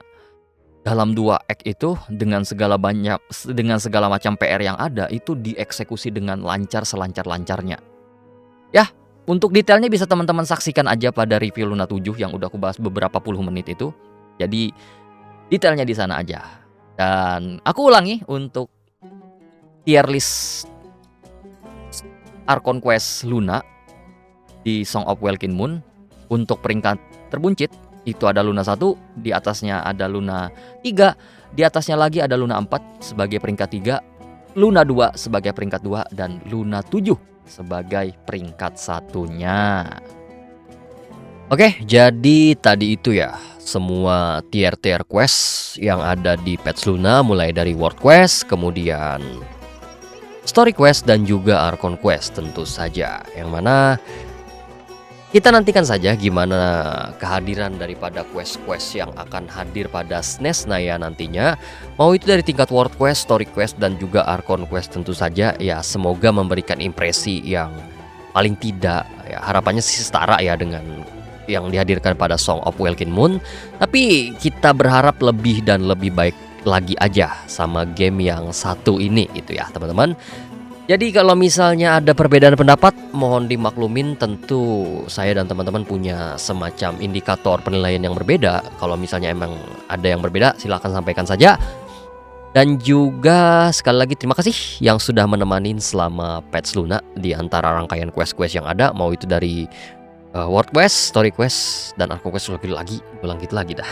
dalam 2 act itu dengan segala macam PR yang ada itu dieksekusi dengan lancar selancar-lancarnya. Ya, untuk detailnya bisa teman-teman saksikan aja pada review Luna 7 yang udah aku bahas beberapa puluh menit itu. Jadi detailnya di sana aja. Dan aku ulangi untuk tier list Archon Quest Luna di Song of Welkin Moon. Untuk peringkat terbuncit itu ada Luna 1, di atasnya ada Luna 3, di atasnya lagi ada Luna 4 sebagai peringkat 3, Luna 2 sebagai peringkat 2, dan Luna 7 sebagai peringkat satunya. Oke, jadi tadi itu ya semua tier-tier quest yang ada di Pets Luna, mulai dari World Quest, kemudian Story Quest, dan juga Archon Quest tentu saja. Yang mana kita nantikan saja gimana kehadiran daripada quest-quest yang akan hadir pada SNES Naya nantinya. Mau itu dari tingkat World Quest, Story Quest, dan juga Archon Quest tentu saja. Ya semoga memberikan impresi yang paling tidak, ya harapannya sih setara ya dengan yang dihadirkan pada Song of Welkin Moon. Tapi kita berharap lebih dan lebih baik lagi aja sama game yang satu ini gitu ya teman-teman. Jadi kalau misalnya ada perbedaan pendapat, mohon dimaklumin, tentu saya dan teman-teman punya semacam indikator penilaian yang berbeda. Kalau misalnya emang ada yang berbeda, silahkan sampaikan saja. Dan juga sekali lagi terima kasih yang sudah menemani selama Pets Luna di antara rangkaian quest-quest yang ada. Mau itu dari World Quest, Story Quest, dan Archon Quest lagi, ulang gitu lagi dah.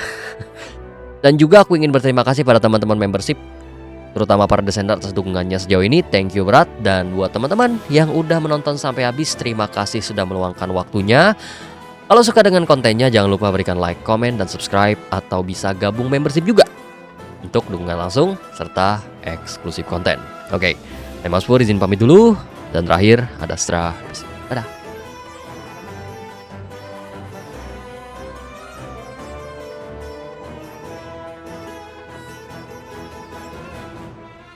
Dan juga aku ingin berterima kasih pada teman-teman membership, terutama para desender atas dukungannya sejauh ini. Thank you berat. Dan buat teman-teman yang udah menonton sampai habis, terima kasih sudah meluangkan waktunya. Kalau suka dengan kontennya, jangan lupa berikan like, comment, dan subscribe, atau bisa gabung membership juga untuk dukungan langsung serta eksklusif konten. Oke, saya Mas Pur izin pamit dulu. Dan terakhir ada Astra. Dadah.